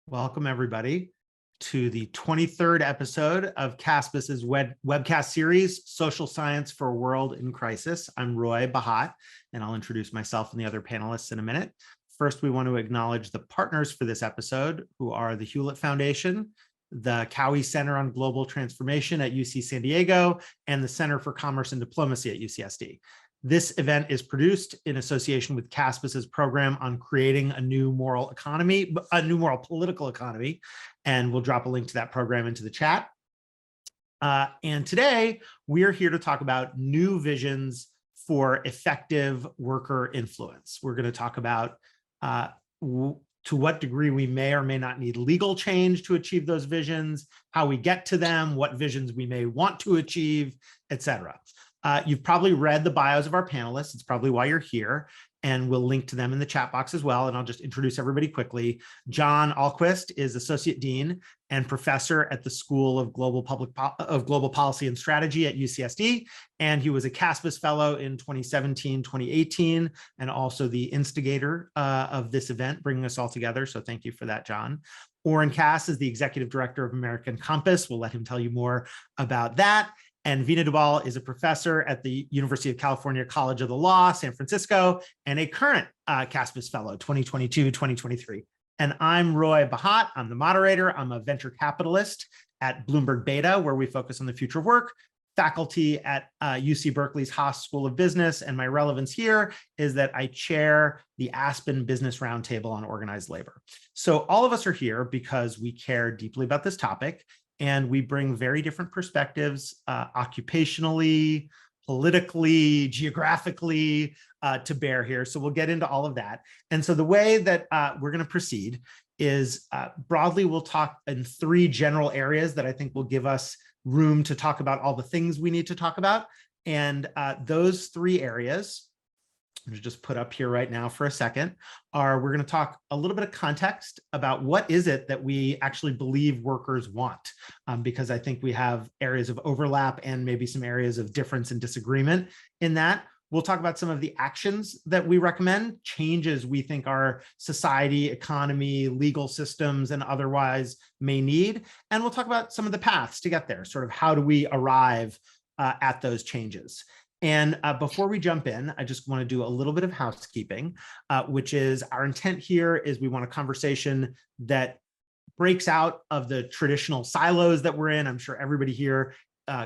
Welcome, everybody, to the 23rd episode of CASBS's webcast series, Social Science for a World in Crisis. I'm Roy Bahat, and I'll introduce myself and the other panelists in a minute. First, we want to acknowledge the partners for this episode, who are the Hewlett Foundation, the Cowhey Center on Global Transformation at UC San Diego, and the Center for Commerce and Diplomacy at UCSD. This event is produced in association with CASBS's program on creating a new moral economy, a new moral political economy, and we'll drop a link to that program into the chat. And today, we're here to talk about new visions for effective worker influence. We're going to talk about to what degree we may or may not need legal change to achieve those visions, how we get to them, what visions we may want to achieve, etc. You've probably read the bios of our panelists. It's probably why you're here, and we'll link to them in the chat box as well. And I'll just introduce everybody quickly. John Ahlquist is Associate Dean and Professor at the School of Global Policy and Strategy at UCSD. And he was a CASBS Fellow in 2017, 2018, and also the instigator of this event, bringing us all together. So thank you for that, John. Oren Cass is the Executive Director of American Compass. We'll let him tell you more about that. And Veena Dubal is a professor at the University of California College of the Law, San Francisco, and a current CASBS Fellow, 2022-2023. And I'm Roy Bahat. I'm the moderator. I'm a venture capitalist at Bloomberg Beta, where we focus on the future of work, faculty at UC Berkeley's Haas School of Business. And my relevance here is that I chair the Aspen Business Roundtable on Organized Labor. So all of us are here because we care deeply about this topic. And we bring very different perspectives occupationally, politically, geographically to bear here. So we'll get into all of that. And so the way that we're going to proceed is broadly, we'll talk in three general areas that I think will give us room to talk about all the things we need to talk about. And those three areas, I'm going to just put up here right now for a second, we're going to talk a little bit of context about what is it that we actually believe workers want, because I think we have areas of overlap and maybe some areas of difference and disagreement in that. We'll talk about some of the actions that we recommend, changes we think our society, economy, legal systems, and otherwise may need. And we'll talk about some of the paths to get there, sort of how do we arrive at those changes. And before we jump in, I just want to do a little bit of housekeeping, which is our intent here is we want a conversation that breaks out of the traditional silos that we're in. I'm sure everybody here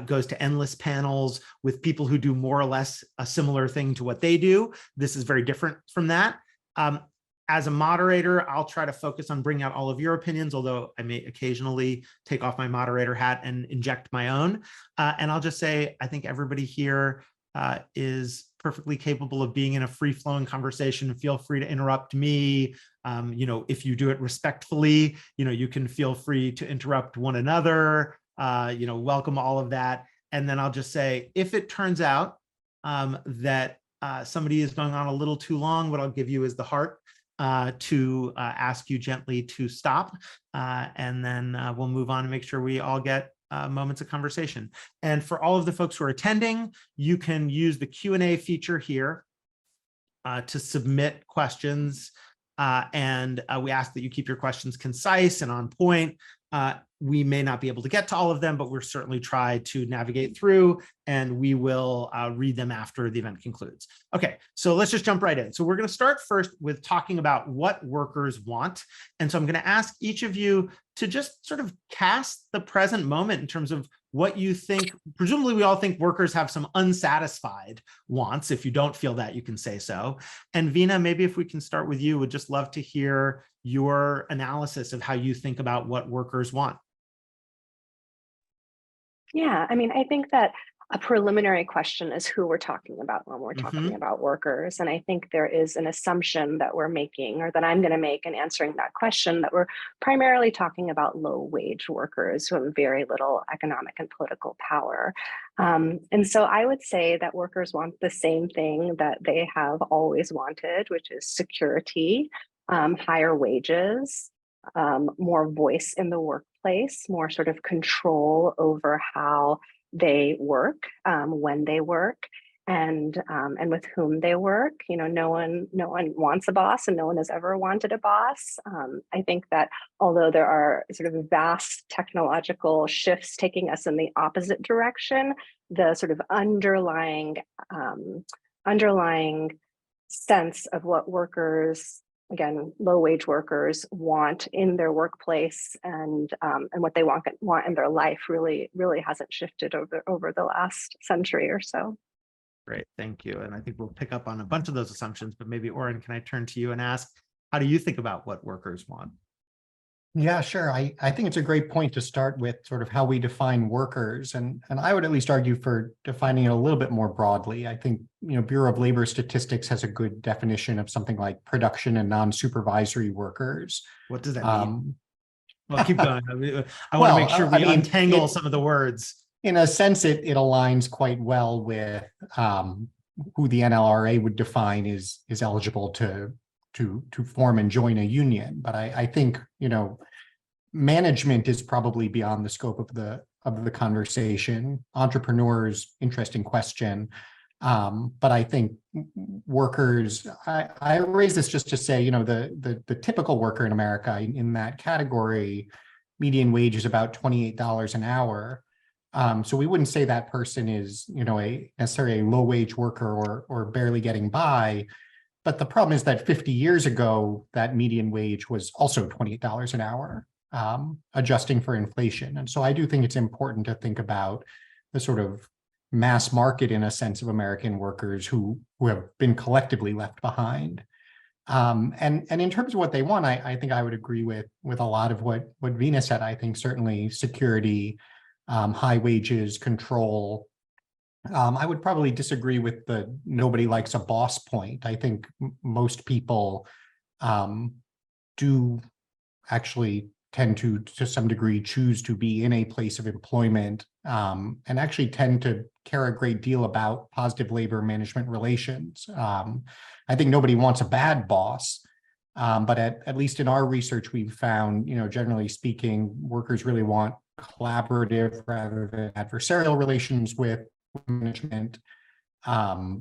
goes to endless panels with people who do more or less a similar thing to what they do. This is very different from that. As a moderator, I'll try to focus on bringing out all of your opinions, although I may occasionally take off my moderator hat and inject my own. And I'll just say, I think everybody here is perfectly capable of being in a free-flowing conversation. Feel free to interrupt me. If you do it respectfully, you can feel free to interrupt one another. Welcome all of that. And then I'll just say, if it turns out that somebody is going on a little too long, what I'll give you is the heart to ask you gently to stop. And then we'll move on and make sure we all get moments of conversation. And for all of the folks who are attending, you can use the Q&A feature here to submit questions. And we ask that you keep your questions concise and on point. We may not be able to get to all of them, but we'll certainly try to navigate through, and we will read them after the event concludes. Okay, so let's just jump right in. So we're going to start first with talking about what workers want. And so I'm going to ask each of you to just sort of cast the present moment in terms of what you think. Presumably, we all think workers have some unsatisfied wants. If you don't feel that, you can say so. And Veena, maybe if we can start with you, would just love to hear your analysis of how you think about what workers want. Yeah, I think that a preliminary question is who we're talking about when we're talking about workers. And I think there is an assumption that we're making, or that I'm going to make in answering that question, that we're primarily talking about low-wage workers who have very little economic and political power. And so I would say that workers want the same thing that they have always wanted, which is security, higher wages, more voice in the workplace, more sort of control over how they work, when they work, and with whom they work. You know, no one wants a boss, and no one has ever wanted a boss. I think that although there are sort of vast technological shifts taking us in the opposite direction, the sort of underlying sense of what workers, again, low-wage workers, want in their workplace and what they want in their life really hasn't shifted over the last century or so. Great, thank you. And I think we'll pick up on a bunch of those assumptions, but maybe Oren, can I turn to you and ask, how do you think about what workers want? Yeah, sure. I think it's a great point to start with sort of how we define workers. And I would at least argue for defining it a little bit more broadly. I think, Bureau of Labor Statistics has a good definition of something like production and non-supervisory workers. What does that mean? Well, keep going. I want to make sure we untangle some of the words. In a sense, it aligns quite well with who the NLRA would define is eligible to form and join a union. But I think, management is probably beyond the scope of the conversation. Entrepreneurs, interesting question. But I think workers, I raise this just to say, the typical worker in America in that category, median wage is about $28 an hour. So we wouldn't say that person is, necessarily a low wage worker or barely getting by. But the problem is that 50 years ago, that median wage was also $28 an hour, adjusting for inflation. And so I do think it's important to think about the sort of mass market, in a sense, of American workers who have been collectively left behind. And in terms of what they want, I think I would agree with a lot of what Veena said. I think certainly security, high wages, control. I would probably disagree with the nobody likes a boss point. I think most people do actually tend to some degree, choose to be in a place of employment and actually tend to care a great deal about positive labor management relations. I think nobody wants a bad boss, but at least in our research, we've found, generally speaking, workers really want collaborative rather than adversarial relations with management.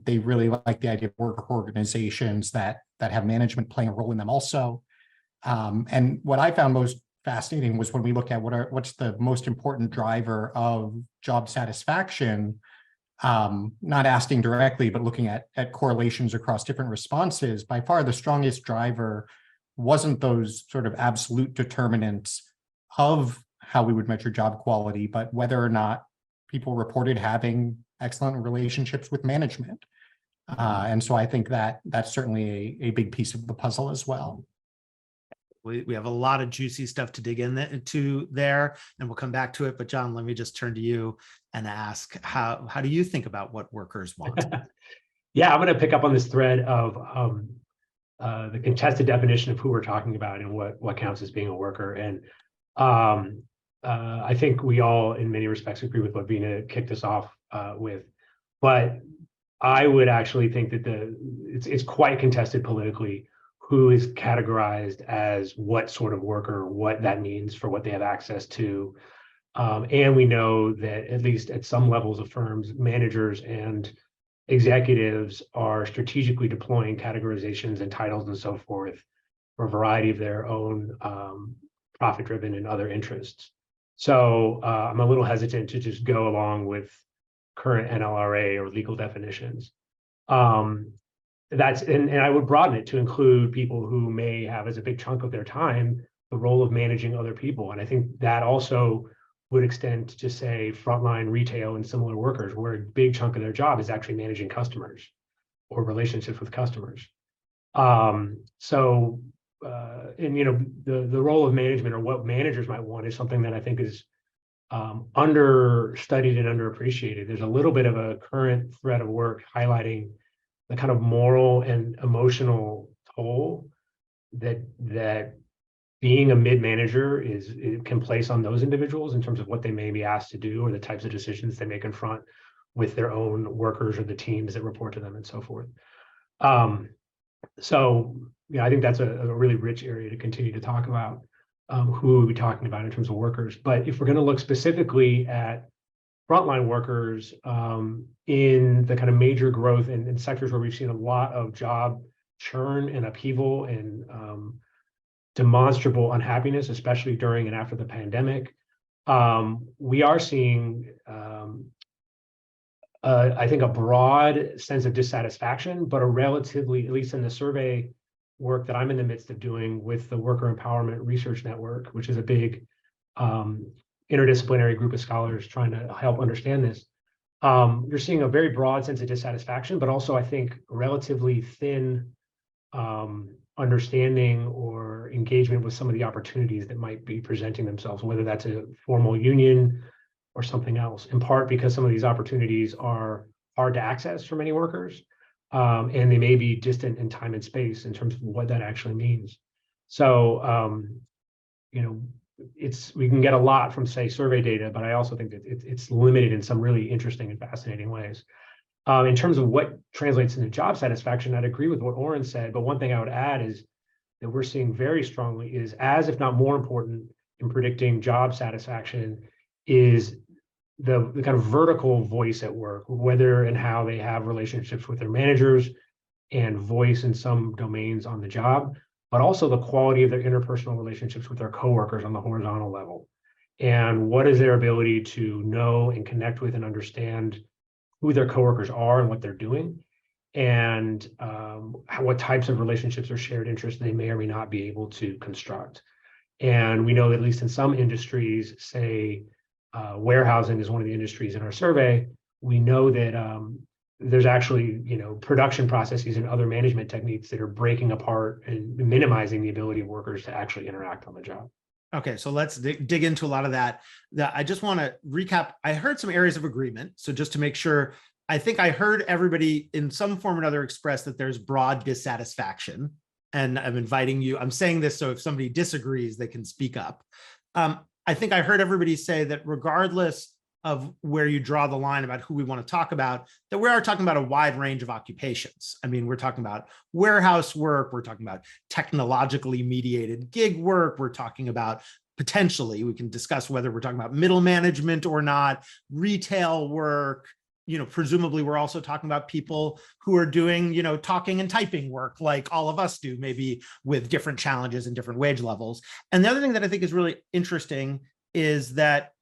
They really like the idea of work organizations that have management playing a role in them also. And what I found most fascinating was when we look at what's the most important driver of job satisfaction, not asking directly, but looking at correlations across different responses. By far, the strongest driver wasn't those sort of absolute determinants of how we would measure job quality, but whether or not people reported having excellent relationships with management. And so I think that's certainly a big piece of the puzzle as well. We have a lot of juicy stuff to dig into there, and we'll come back to it. But John, let me just turn to you and ask, how do you think about what workers want? Yeah, I'm going to pick up on this thread of the contested definition of who we're talking about and what counts as being a worker. And I think we all, in many respects, agree with what Veena kicked us off with. But I would actually think that it's quite contested politically who is categorized as what sort of worker, what that means for what they have access to. And we know that at least at some levels of firms, managers and executives are strategically deploying categorizations and titles and so forth for a variety of their own profit-driven and other interests. So I'm a little hesitant to just go along with current NLRA or legal definitions. And I would broaden it to include people who may have as a big chunk of their time the role of managing other people. And I think that also would extend to, say, frontline retail and similar workers, where a big chunk of their job is actually managing customers or relationships with customers. And the role of management, or what managers might want, is something that I think is understudied and underappreciated. There's a little bit of a current thread of work highlighting the kind of moral and emotional toll that being a mid-manager can place on those individuals in terms of what they may be asked to do or the types of decisions they may confront with their own workers or the teams that report to them and so forth. I think that's a really rich area to continue to talk about who we'll be talking about in terms of workers. But if we're going to look specifically at frontline workers in the kind of major growth in sectors where we've seen a lot of job churn and upheaval and demonstrable unhappiness, especially during and after the pandemic. We are seeing, I think, a broad sense of dissatisfaction, but a relatively, at least in the survey work that I'm in the midst of doing with the Worker Empowerment Research Network, which is a big interdisciplinary group of scholars trying to help understand this. You're seeing a very broad sense of dissatisfaction, but also, I think, relatively thin understanding or engagement with some of the opportunities that might be presenting themselves, whether that's a formal union or something else, in part because some of these opportunities are hard to access for many workers, and they may be distant in time and space in terms of what that actually means. So, we can get a lot from, say, survey data, but I also think that it's limited in some really interesting and fascinating ways. In terms of what translates into job satisfaction, I'd agree with what Oren said, but one thing I would add is that we're seeing very strongly is, as if not more important in predicting job satisfaction, is the kind of vertical voice at work, whether and how they have relationships with their managers and voice in some domains on the job, but also the quality of their interpersonal relationships with their coworkers on the horizontal level. And what is their ability to know and connect with and understand who their coworkers are and what they're doing, and what types of relationships or shared interests they may or may not be able to construct. And we know that, at least in some industries, say warehousing is one of the industries in our survey, we know that there's actually, production processes and other management techniques that are breaking apart and minimizing the ability of workers to actually interact on the job. Okay, so let's dig into a lot of that. I just want to recap. I heard some areas of agreement. So just to make sure, I think I heard everybody in some form or another express that there's broad dissatisfaction. And I'm inviting you, I'm saying this so if somebody disagrees, they can speak up. I think I heard everybody say that regardless of where you draw the line about who we want to talk about, that we are talking about a wide range of occupations. I mean, we're talking about warehouse work, we're talking about technologically mediated gig work, we're talking about potentially, we can discuss whether we're talking about middle management or not, retail work. Presumably we're also talking about people who are doing, talking and typing work like all of us do, maybe with different challenges and different wage levels. And the other thing that I think is really interesting is that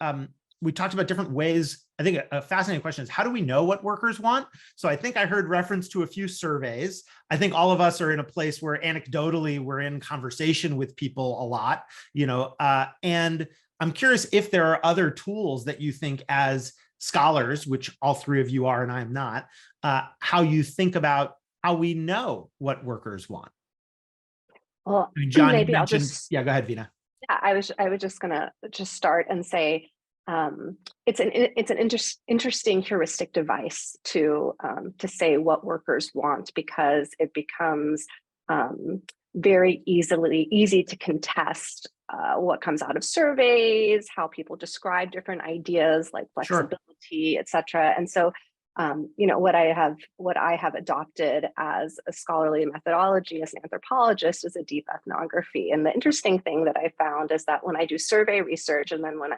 we talked about different ways. I think a fascinating question is, how do we know what workers want? So I think I heard reference to a few surveys. I think all of us are in a place where anecdotally we're in conversation with people a lot, and I'm curious if there are other tools that you think, as scholars, which all three of you are and I am not, how you think about how we know what workers want. Well, I mean, John, maybe you I'll mentioned, just, yeah, go ahead, Veena. yeah, I was just gonna start and say, it's an interesting heuristic device to say what workers want, because it becomes very easy to contest what comes out of surveys, how people describe different ideas like flexibility, et cetera. And so, what I have adopted as a scholarly methodology as an anthropologist is a deep ethnography. And the interesting thing that I found is that when I do survey research, and then when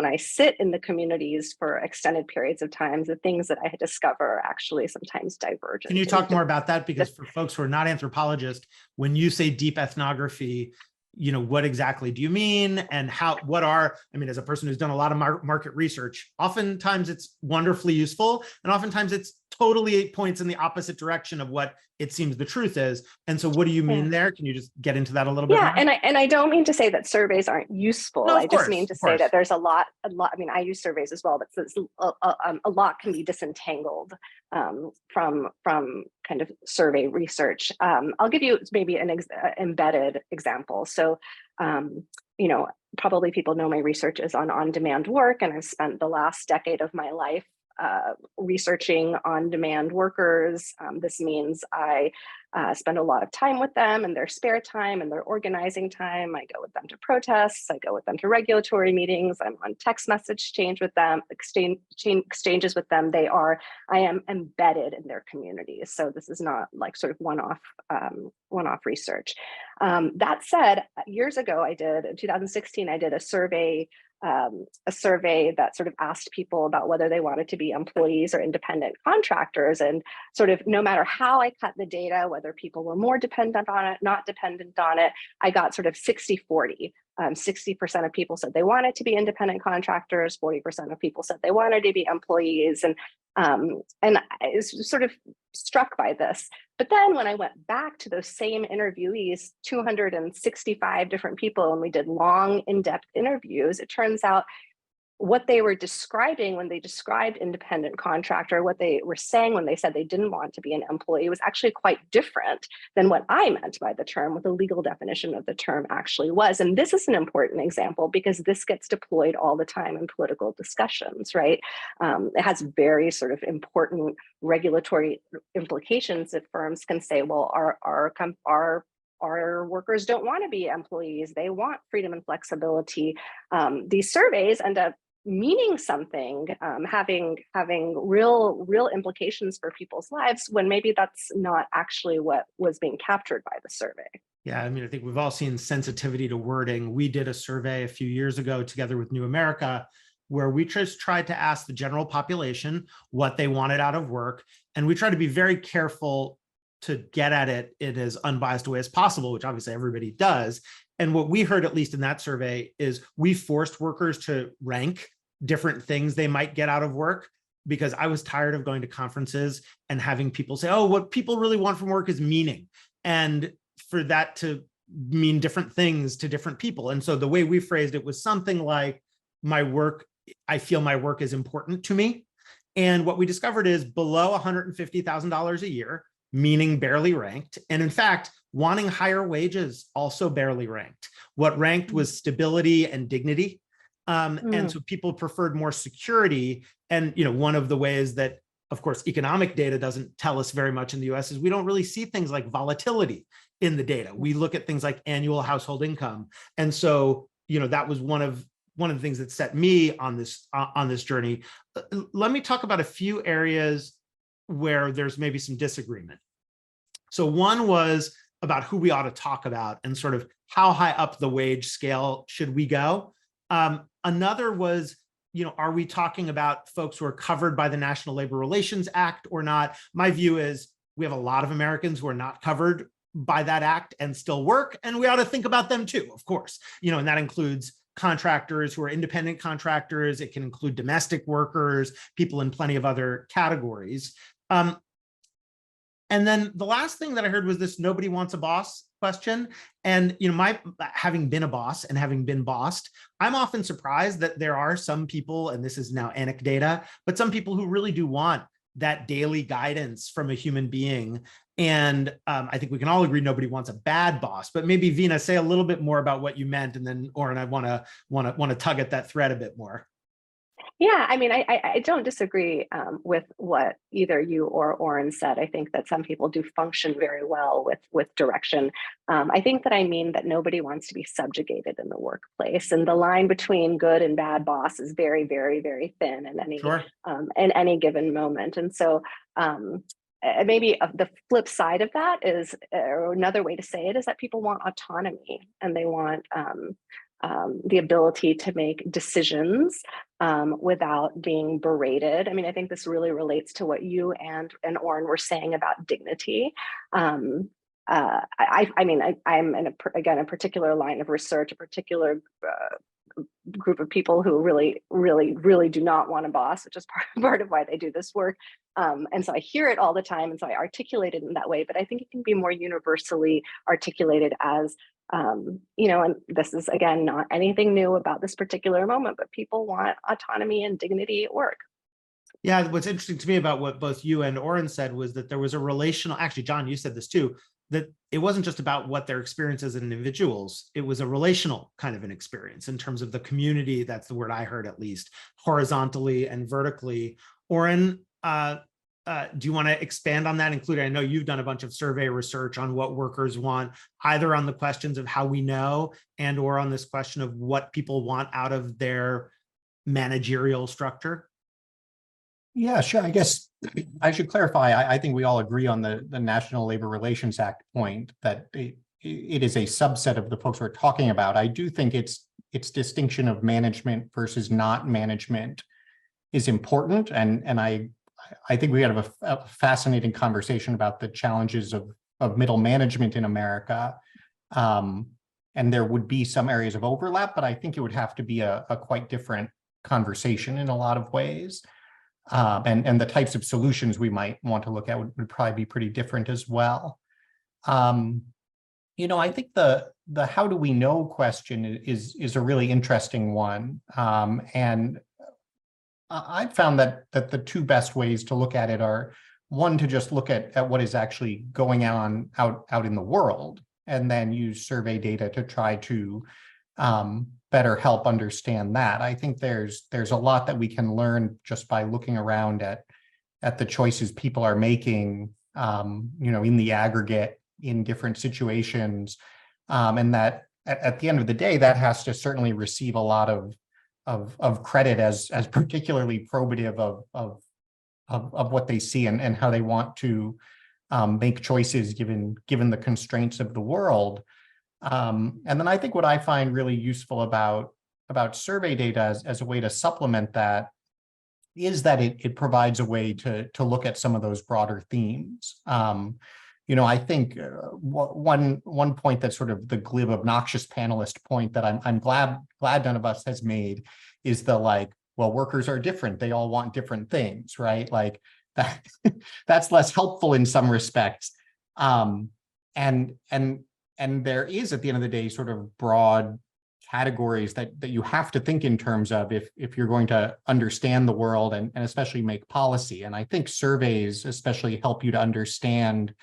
I sit in the communities for extended periods of time, the things that I discover are actually sometimes divergent. Can you talk more about that? Because for folks who are not anthropologists, when you say deep ethnography, what exactly do you mean? And as a person who's done a lot of market research, oftentimes it's wonderfully useful. And oftentimes it's totally points in the opposite direction of what it seems the truth is. And so what do you mean there? Can you just get into that a little bit more? And I don't mean to say that surveys aren't useful. No, I just mean to say that there's a lot, I mean, I use surveys as well, but a lot can be disentangled from kind of survey research. I'll give you maybe an embedded example. So, probably people know my research is on on-demand work, and I've spent the last decade of my life researching on-demand workers. This means I spend a lot of time with them in their spare time and their organizing time. I go with them to protests. I go with them to regulatory meetings. I'm on text message exchanges with them. I am embedded in their communities. So this is not like sort of one-off research. That said, years ago, in 2016, I did a survey a survey that sort of asked people about whether they wanted to be employees or independent contractors. And sort of no matter how I cut the data, whether people were more dependent on it, not dependent on it, I got sort of 60-40. 60% of people said they wanted to be independent contractors, 40% of people said they wanted to be employees. And I was sort of struck by this. But then when I went back to those same interviewees, 265 different people, and we did long, in-depth interviews, it turns out what they were describing when they described independent contractor, what they were saying when they said they didn't want to be an employee was actually quite different than what I meant by the term, what the legal definition of the term actually was. And this is an important example because this gets deployed all the time in political discussions, right? It has very sort of important regulatory implications if firms can say, well, our workers don't want to be employees. They want freedom and flexibility. These surveys end up meaning something, having real implications for people's lives when maybe that's not actually what was being captured by the survey. Yeah, I mean, I think we've all seen sensitivity to wording. We did a survey a few years ago together with New America, where we just tried to ask the general population what they wanted out of work. And we tried to be very careful to get at it in as unbiased a way as possible, which obviously everybody does. And what we heard, at least in that survey, is we forced workers to rank different things they might get out of work, because I was tired of going to conferences and having people say, oh, what people really want from work is meaning. And for that to mean different things to different people. And so the way we phrased it was something like, my work, I feel my work is important to me. And what we discovered is below $150,000 a year, meaning barely ranked. And in fact, wanting higher wages also barely ranked. What ranked was stability and dignity. And so people preferred more security. And one of the ways that, of course, economic data doesn't tell us very much in the US is we don't really see things like volatility in the data. We look at things like annual household income. And so, that was one of the things that set me on this journey. Let me talk about a few areas where there's maybe some disagreement. So one was about who we ought to talk about and sort of how high up the wage scale should we go. Another was, are we talking about folks who are covered by the National Labor Relations Act or not? My view is we have a lot of Americans who are not covered by that act and still work, and we ought to think about them too, of course. And that includes contractors who are independent contractors. It can include domestic workers, people in plenty of other categories. And then the last thing that I heard was this nobody wants a boss question. And my having been a boss and having been bossed, I'm often surprised that there are some people, and this is now anecdata, but some people who really do want that daily guidance from a human being. And I think we can all agree nobody wants a bad boss, but maybe Veena, say a little bit more about what you meant, and then Oren, I want to tug at that thread a bit more. Yeah, I mean, I don't disagree with what either you or Oren said. I think that some people do function very well with direction. I think that I mean that nobody wants to be subjugated in the workplace, and the line between good and bad boss is very, very, very thin in any given moment. And so maybe the flip side of that is, or another way to say it is that people want autonomy, and they want the ability to make decisions without being berated. I mean, I think this really relates to what you and Oren were saying about dignity. I'm in a particular line of research, a particular group of people who really do not want a boss, which is part of why they do this work. And so I hear it all the time, and so I articulate it in that way, but I think it can be more universally articulated as, and this is, again, not anything new about this particular moment, but people want autonomy and dignity at work. Yeah, what's interesting to me about what both you and Oren said was that there was a relational, actually, John, you said this too, that it wasn't just about what their experience as individuals, it was a relational kind of an experience in terms of the community. That's the word I heard, at least, horizontally and vertically. Oren, do you want to expand on that, including, I know you've done a bunch of survey research on what workers want, either on the questions of how we know and or on this question of what people want out of their managerial structure? Yeah, sure. I guess I should clarify. I think we all agree on the National Labor Relations Act point that it is a subset of the folks we're talking about. I do think it's its distinction of management versus not management is important. And I think we have a fascinating conversation about the challenges of middle management in America. And there would be some areas of overlap, but I think it would have to be a quite different conversation in a lot of ways. And the types of solutions we might want to look at would probably be pretty different as well. I think the how do we know question is a really interesting one. And I found that the two best ways to look at it are, one, to just look at what is actually going on out in the world, and then use survey data to try to better help understand that. I think there's a lot that we can learn just by looking around at the choices people are making, in the aggregate in different situations, and that at the end of the day, that has to certainly receive a lot of credit as particularly probative of what they see and how they want to make choices given the constraints of the world. And then I think what I find really useful about survey data as a way to supplement that is that it provides a way to look at some of those broader themes. I think one point that's sort of the glib, obnoxious panelist point that I'm glad none of us has made is well, workers are different. They all want different things, right? Like that, that's less helpful in some respects. And there is, at the end of the day, sort of broad categories that you have to think in terms of if you're going to understand the world and especially make policy. And I think surveys especially help you to understand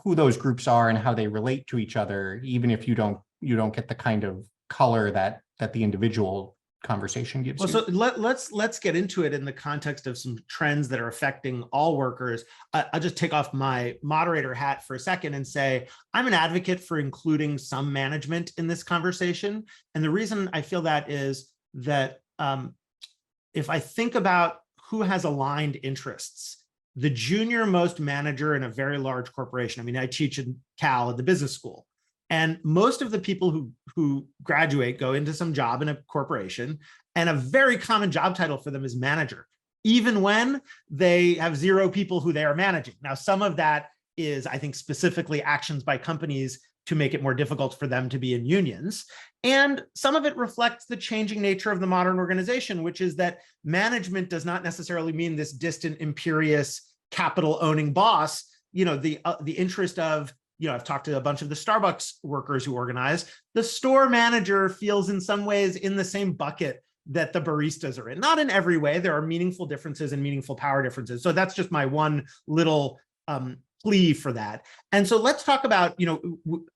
who those groups are and how they relate to each other, even if you don't get the kind of color that the individual conversation gives you. So let's get into it in the context of some trends that are affecting all workers. I'll just take off my moderator hat for a second and say I'm an advocate for including some management in this conversation. And the reason I feel that is that if I think about who has aligned interests, the junior most manager in a very large corporation. I mean, I teach in Cal at the business school. And most of the people who graduate go into some job in a corporation, and a very common job title for them is manager, even when they have 0 people who they are managing. Now, some of that is, I think, specifically actions by companies to make it more difficult for them to be in unions. And some of it reflects the changing nature of the modern organization, which is that management does not necessarily mean this distant, imperious, capital-owning boss. The interest of, I've talked to a bunch of the Starbucks workers who organize. The store manager feels in some ways in the same bucket that the baristas are in. Not in every way. There are meaningful differences and meaningful power differences. So that's just my one little plea for that. And so let's talk about,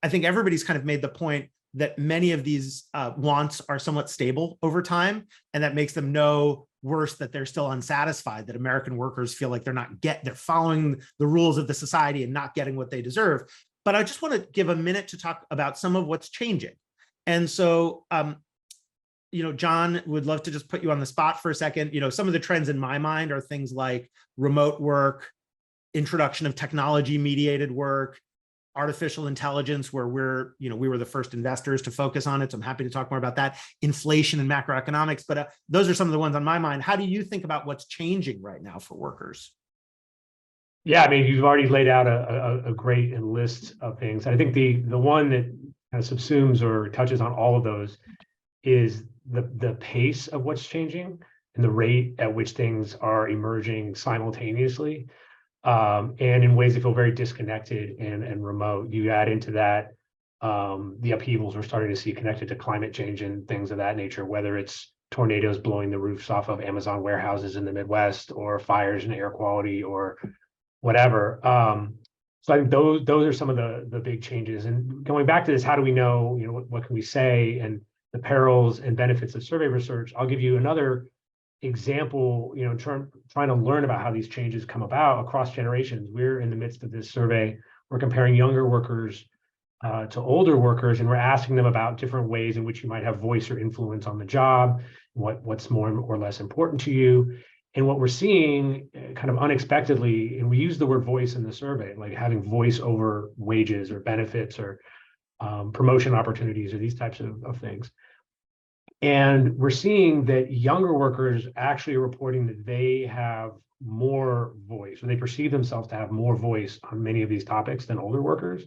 I think everybody's kind of made the point that many of these wants are somewhat stable over time, and that makes them no worse that they're still unsatisfied, that American workers feel like they're following the rules of the society and not getting what they deserve. But I just want to give a minute to talk about some of what's changing. And so, John, would love to just put you on the spot for a second. Some of the trends in my mind are things like remote work, introduction of technology mediated work, artificial intelligence, where we were the first investors to focus on it. So I'm happy to talk more about that. Inflation and macroeconomics, but those are some of the ones on my mind. How do you think about what's changing right now for workers? Yeah, I mean, you've already laid out a great list of things. I think the one that kind of subsumes or touches on all of those is the pace of what's changing and the rate at which things are emerging simultaneously, and in ways that feel very disconnected and remote. You add into that the upheavals we're starting to see connected to climate change and things of that nature, whether it's tornadoes blowing the roofs off of Amazon warehouses in the Midwest, or fires and air quality, or whatever. So I think those are some of the big changes. And going back to this, how do we know, what can we say, and the perils and benefits of survey research? I'll give you another example, trying to learn about how these changes come about across generations. We're in the midst of this survey. We're comparing younger workers to older workers, and we're asking them about different ways in which you might have voice or influence on the job, what's more or less important to you. And what we're seeing kind of unexpectedly, and we use the word voice in the survey, like having voice over wages or benefits or promotion opportunities or these types of things. And we're seeing that younger workers actually are reporting that they have more voice, or they perceive themselves to have more voice on many of these topics than older workers.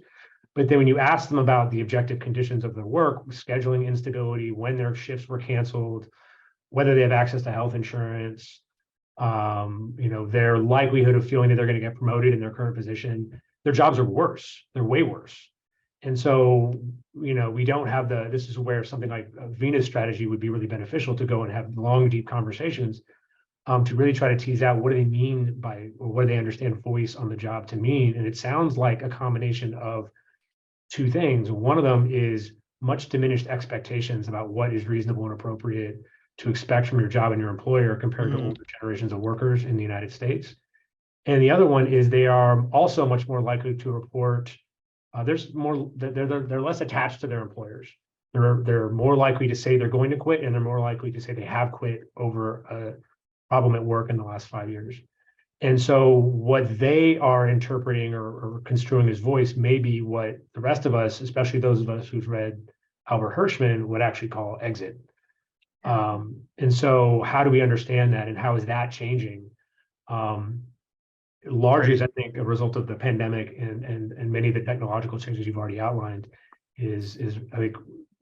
But then when you ask them about the objective conditions of their work, scheduling instability, when their shifts were canceled, whether they have access to health insurance, their likelihood of feeling that they're going to get promoted in their current position, their jobs are worse. They're way worse. And so, we don't have this is where something like Veena's strategy would be really beneficial, to go and have long, deep conversations to really try to tease out what do they mean by, or what do they understand voice on the job to mean. And it sounds like a combination of two things. One of them is much diminished expectations about what is reasonable and appropriate to expect from your job and your employer compared to older generations of workers in the United States. And the other one is they are also much more likely to report they're less attached to their employers. They're more likely to say they're going to quit, and they're more likely to say they have quit over a problem at work in the last 5 years. And so what they are interpreting or construing as voice may be what the rest of us, especially those of us who've read Albert Hirschman, would actually call exit. And so how do we understand that, and how is that changing? Largely, as I think, a result of the pandemic and many of the technological changes you've already outlined is I think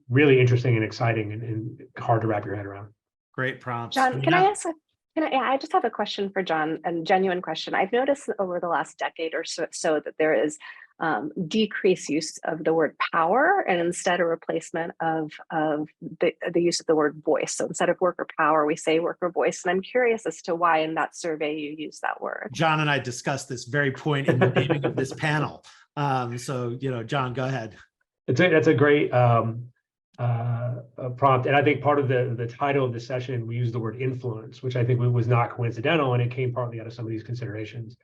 really interesting and exciting and hard to wrap your head around. Great prompts. John, can I ask I just have a question for John, a genuine question. I've noticed over the last decade or so that there is decreased use of the word power, and instead a replacement of the use of the word voice. So instead of worker power, we say worker voice. And I'm curious as to why in that survey you use that word. John and I discussed this very point in the naming of this panel. So, John, go ahead. That's a great prompt. And I think part of the title of the session, we used the word influence, which I think was not coincidental. And it came partly out of some of these considerations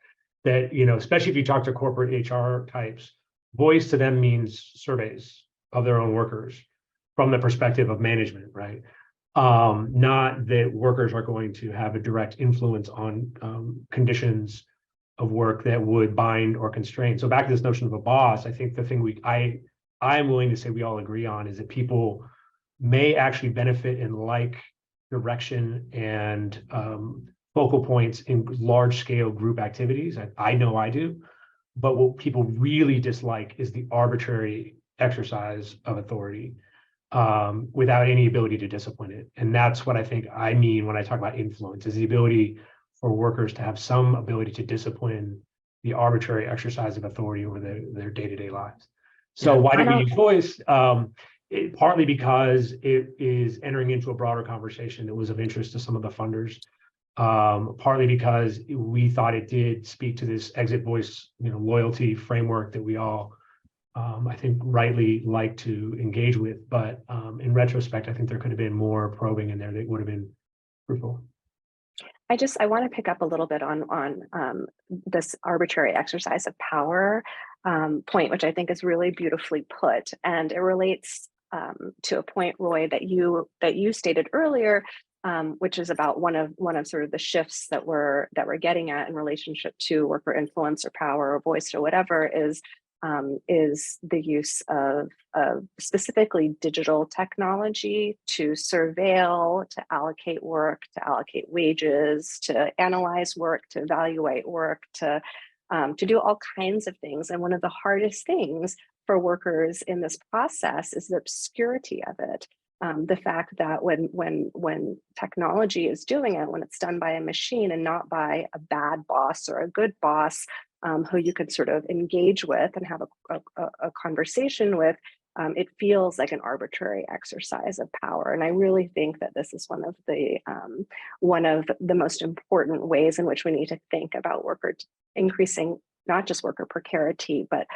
that, especially if you talk to corporate HR types, voice to them means surveys of their own workers from the perspective of management, right? Not that workers are going to have a direct influence on conditions of work that would bind or constrain. So back to this notion of a boss, I think the thing I'm willing to say we all agree on is that people may actually benefit in like direction and focal points in large scale group activities. I know I do, but what people really dislike is the arbitrary exercise of authority without any ability to discipline it. And that's what I think I mean when I talk about influence, is the ability for workers to have some ability to discipline the arbitrary exercise of authority over their day-to-day lives. So why do we use voice? Partly because it is entering into a broader conversation that was of interest to some of the funders. Partly because we thought it did speak to this exit voice, loyalty framework that we all, I think, rightly like to engage with. But in retrospect, I think there could have been more probing in there that would have been fruitful. I want to pick up a little bit on this arbitrary exercise of power point, which I think is really beautifully put, and it relates to a point, Roy, that you stated earlier, which is about one of sort of the shifts that we're getting at in relationship to worker influence or power or voice or whatever is the use of specifically digital technology to surveil, to allocate work, to allocate wages, to analyze work, to evaluate work, to do all kinds of things. And one of the hardest things for workers in this process is the obscurity of it. The fact that when technology is doing it, when it's done by a machine and not by a bad boss or a good boss, who you could sort of engage with and have a conversation with, it feels like an arbitrary exercise of power. And I really think that this is one of the most important ways in which we need to think about increasing not just worker precarity, but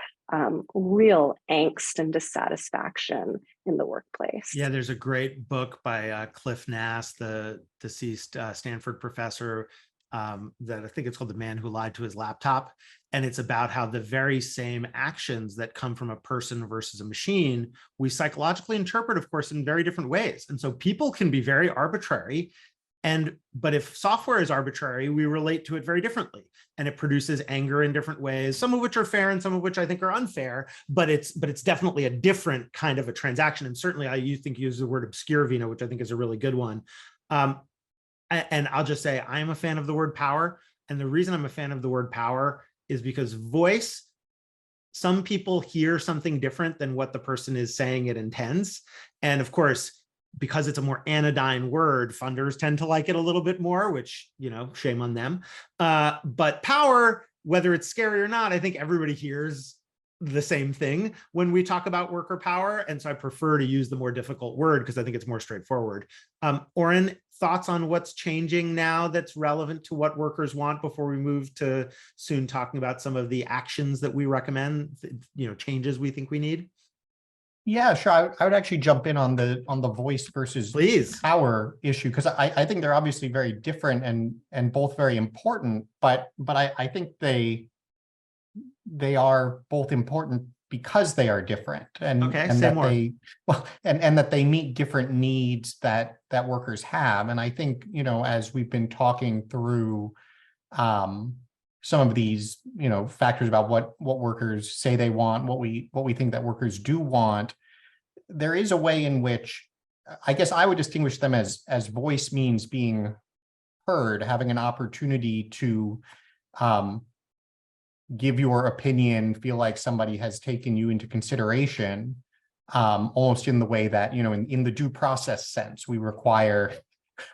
real angst and dissatisfaction in the workplace. Yeah, there's a great book by Cliff Nass, the deceased Stanford professor, that I think it's called The Man Who Lied to His Laptop. And it's about how the very same actions that come from a person versus a machine, we psychologically interpret, of course, in very different ways. And so people can be very arbitrary But if software is arbitrary, we relate to it very differently, and it produces anger in different ways, some of which are fair and some of which I think are unfair, but it's definitely a different kind of a transaction. And certainly I use the word obscure, Veena, which I think is a really good one. And I'll just say I am a fan of the word power. And the reason I'm a fan of the word power is because voice, some people hear something different than what the person is saying it intends. And of course, because it's a more anodyne word, funders tend to like it a little bit more, which, shame on them. But power, whether it's scary or not, I think everybody hears the same thing when we talk about worker power. And so I prefer to use the more difficult word because I think it's more straightforward. Oren, thoughts on what's changing now that's relevant to what workers want before we move to soon talking about some of the actions that we recommend, changes we think we need? Yeah, sure. I would actually jump in on the voice versus power issue, because I think they're obviously very different and both very important, but I think they are both important because they are different, and that they meet different needs that workers have. And I think, as we've been talking through some of these, factors about what workers say they want, what we think that workers do want, there is a way in which I guess I would distinguish them as voice means being heard, having an opportunity to give your opinion, feel like somebody has taken you into consideration, almost in the way that, in the due process sense, we require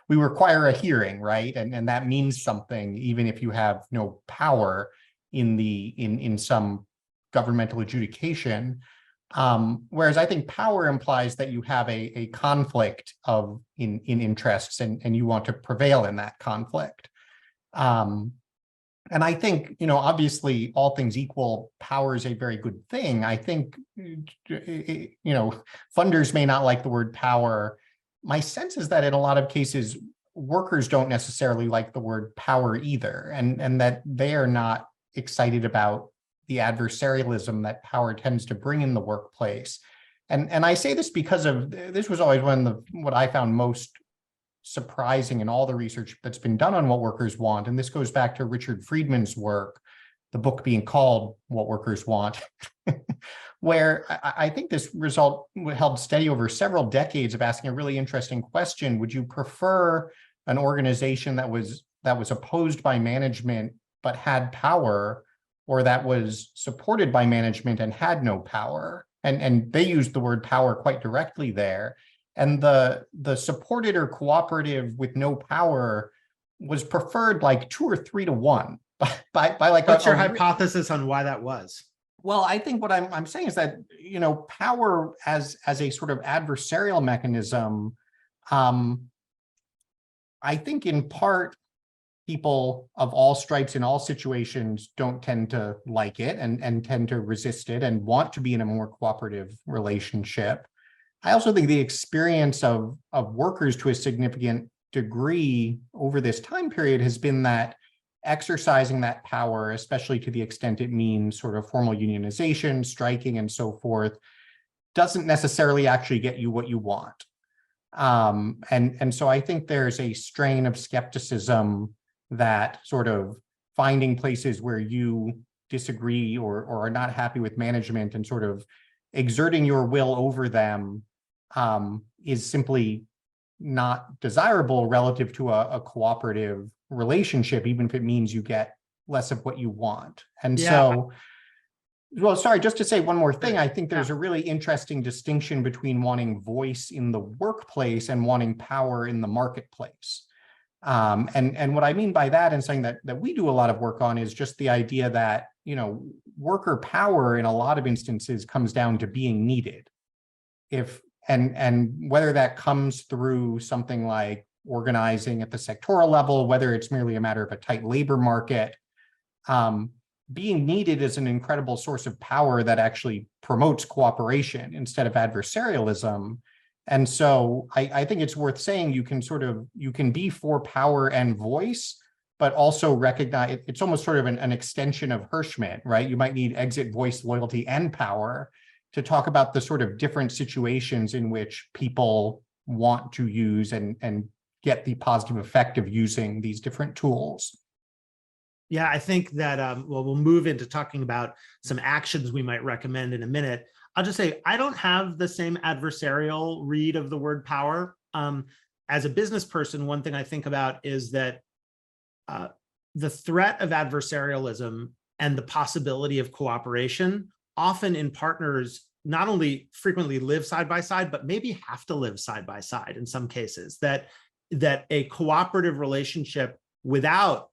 a hearing, right? And that means something, even if you have no power in some governmental adjudication. Whereas I think power implies that you have a conflict in interests, and you want to prevail in that conflict. And I think, obviously, all things equal, power is a very good thing. I think, funders may not like the word power. My sense is that in a lot of cases, workers don't necessarily like the word power either, and that they are not excited about the adversarialism that power tends to bring in the workplace. And I say this because this was always what I found most surprising in all the research that's been done on what workers want. And this goes back to Richard Friedman's work, the book being called What Workers Want, where I think this result held steady over several decades of asking a really interesting question. Would you prefer an organization that was opposed by management but had power, or that was supported by management and had no power? And they used the word power quite directly there. And the supported or cooperative with no power was preferred like 2 or 3 to 1 by like. What's your hypothesis on why that was? Well, I think what I'm saying is that, power as a sort of adversarial mechanism, I think in part people of all stripes in all situations don't tend to like it and tend to resist it and want to be in a more cooperative relationship. I also think the experience of workers to a significant degree over this time period has been that exercising that power, especially to the extent it means sort of formal unionization, striking, and so forth, doesn't necessarily actually get you what you want. And so I think there's a strain of skepticism that sort of finding places where you disagree or are not happy with management and sort of exerting your will over them is simply not desirable relative to a cooperative relationship, even if it means you get less of what you want. And so, well, sorry, just to say one more thing, I think there's a really interesting distinction between wanting voice in the workplace and wanting power in the marketplace. And what I mean by that, and something that we do a lot of work on, is just the idea that, worker power in a lot of instances comes down to being needed. And whether that comes through something like organizing at the sectoral level, whether it's merely a matter of a tight labor market, being needed is an incredible source of power that actually promotes cooperation instead of adversarialism. And so I think it's worth saying you can be for power and voice, but also recognize it's almost sort of an extension of Hirschman, right? You might need exit, voice, loyalty, and power to talk about the sort of different situations in which people want to use and get the positive effect of using these different tools. Yeah, I think that, well, we'll move into talking about some actions we might recommend in a minute. I'll just say, I don't have the same adversarial read of the word power. As a business person, one thing I think about is that the threat of adversarialism and the possibility of cooperation often in partners not only frequently live side by side, but maybe have to live side by side in some cases, that a cooperative relationship without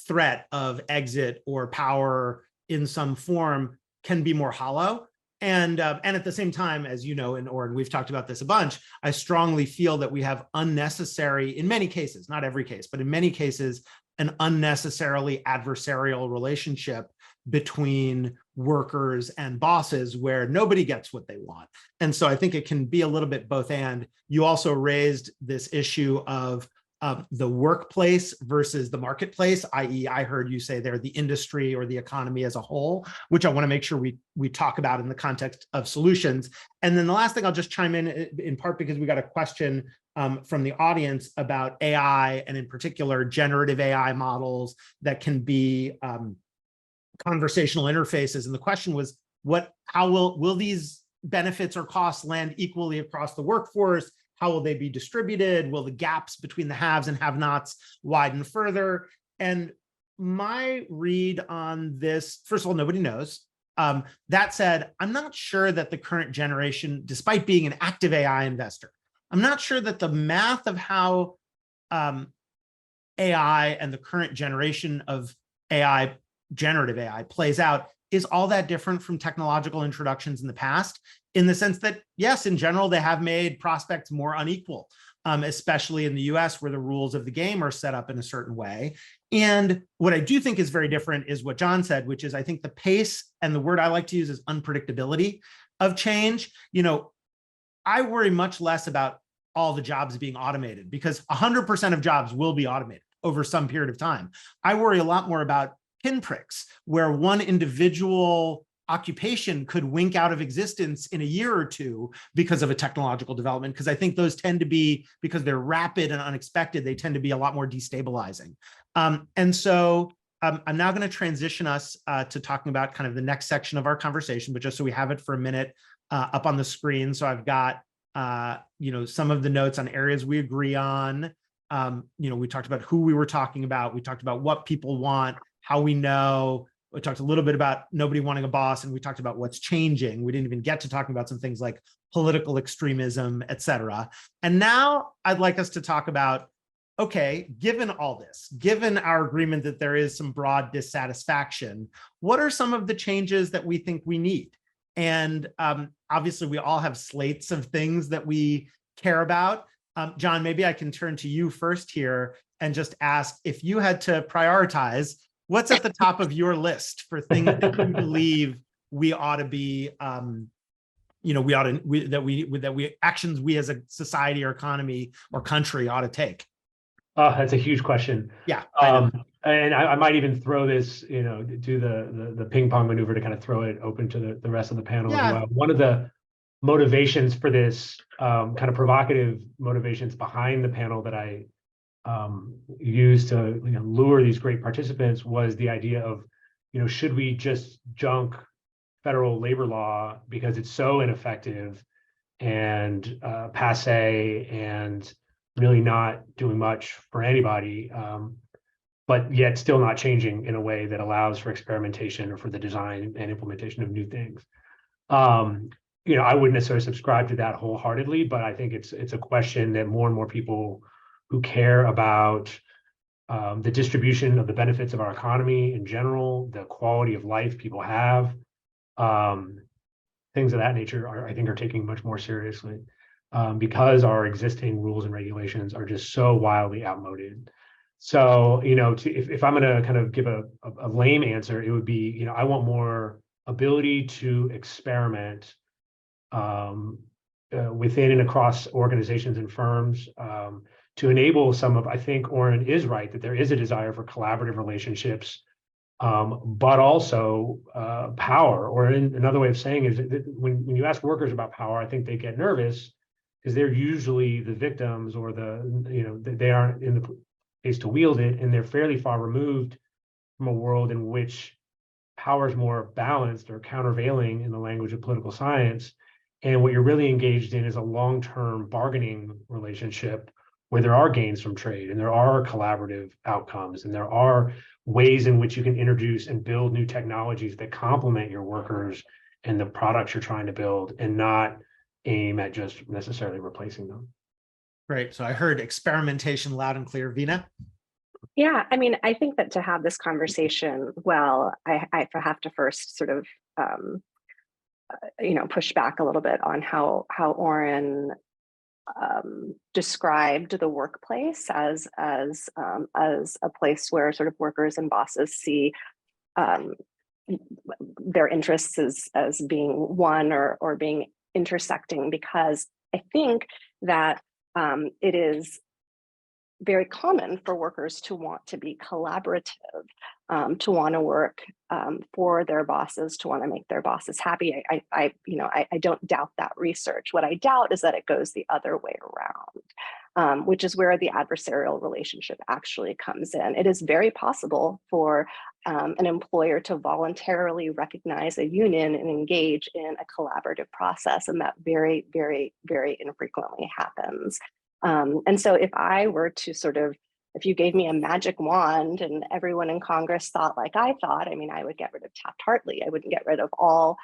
threat of exit or power in some form can be more hollow. And at the same time, as you know, and Oren, we've talked about this a bunch, I strongly feel that we have unnecessary, in many cases, not every case, but in many cases, an unnecessarily adversarial relationship between workers and bosses where nobody gets what they want. And so I think it can be a little bit both and. You also raised this issue of the workplace versus the marketplace, i.e. I heard you say there the industry or the economy as a whole, which I want to make sure we talk about in the context of solutions. And then the last thing I'll just chime in part because we got a question from the audience about AI and in particular generative AI models that can be conversational interfaces. And the question was, how will these benefits or costs land equally across the workforce? How will they be distributed? Will the gaps between the haves and have-nots widen further? And my read on this, first of all, nobody knows. That said, I'm not sure that the current generation, despite being an active AI investor, I'm not sure that the math of how AI and the current generation of AI, generative AI, plays out is all that different from technological introductions in the past, in the sense that, yes, in general, they have made prospects more unequal, especially in the US where the rules of the game are set up in a certain way. And what I do think is very different is what John said, which is I think the pace, and the word I like to use is unpredictability of change. You know, I worry much less about all the jobs being automated because 100% of jobs will be automated over some period of time. I worry a lot more about pinpricks, where one individual occupation could wink out of existence in a year or two because of a technological development, because I think those tend to be, because they're rapid and unexpected, they tend to be a lot more destabilizing. And so I'm now going to transition us to talking about kind of the next section of our conversation, but just so we have it for a minute up on the screen. So I've got, some of the notes on areas we agree on. We talked about who we were talking about. We talked about what people want, how we know. We talked a little bit about nobody wanting a boss, and we talked about what's changing. We didn't even get to talking about some things like political extremism, et cetera. And now I'd like us to talk about, okay, given all this, given our agreement that there is some broad dissatisfaction, what are some of the changes that we think we need? And obviously we all have slates of things that we care about. John, maybe I can turn to you first here and just ask, if you had to prioritize, what's at the top of your list for things that you believe we ought to be, actions we as a society or economy or country ought to take? That's a huge question. Yeah. And I might even throw this, do the ping pong maneuver to kind of throw it open to the rest of the panel as well. One of the motivations for this kind of provocative motivations behind the panel that I used to lure these great participants was the idea of, should we just junk federal labor law because it's so ineffective and passe and really not doing much for anybody, but yet still not changing in a way that allows for experimentation or for the design and implementation of new things. I wouldn't necessarily subscribe to that wholeheartedly, but I think it's a question that more and more people who care about the distribution of the benefits of our economy in general, the quality of life people have, things of that nature I think are taking much more seriously because our existing rules and regulations are just so wildly outmoded. So, if I'm going to kind of give a lame answer, it would be, I want more ability to experiment within and across organizations and firms to enable some of, I think Oren is right, that there is a desire for collaborative relationships, but also power, or another way of saying is that when you ask workers about power, I think they get nervous because they're usually the victims, or they aren't in the place to wield it, and they're fairly far removed from a world in which power is more balanced or countervailing, in the language of political science. And what you're really engaged in is a long-term bargaining relationship where there are gains from trade, and there are collaborative outcomes, and there are ways in which you can introduce and build new technologies that complement your workers and the products you're trying to build, and not aim at just necessarily replacing them. Great. So I heard experimentation loud and clear. Veena? Yeah, I mean, I think that to have this conversation, well, I have to first sort of, push back a little bit on how Oren described the workplace as a place where sort of workers and bosses see their interests as being one or being intersecting, because I think that it is very common for workers to want to be collaborative, to want to work for their bosses, to want to make their bosses happy. I don't doubt that research. What I doubt is that it goes the other way around, which is where the adversarial relationship actually comes in. It is very possible for an employer to voluntarily recognize a union and engage in a collaborative process, and that very, very, very infrequently happens. And so if I were to if you gave me a magic wand and everyone in Congress thought like I thought, I mean, I would get rid of Taft-Hartley. I wouldn't get rid of all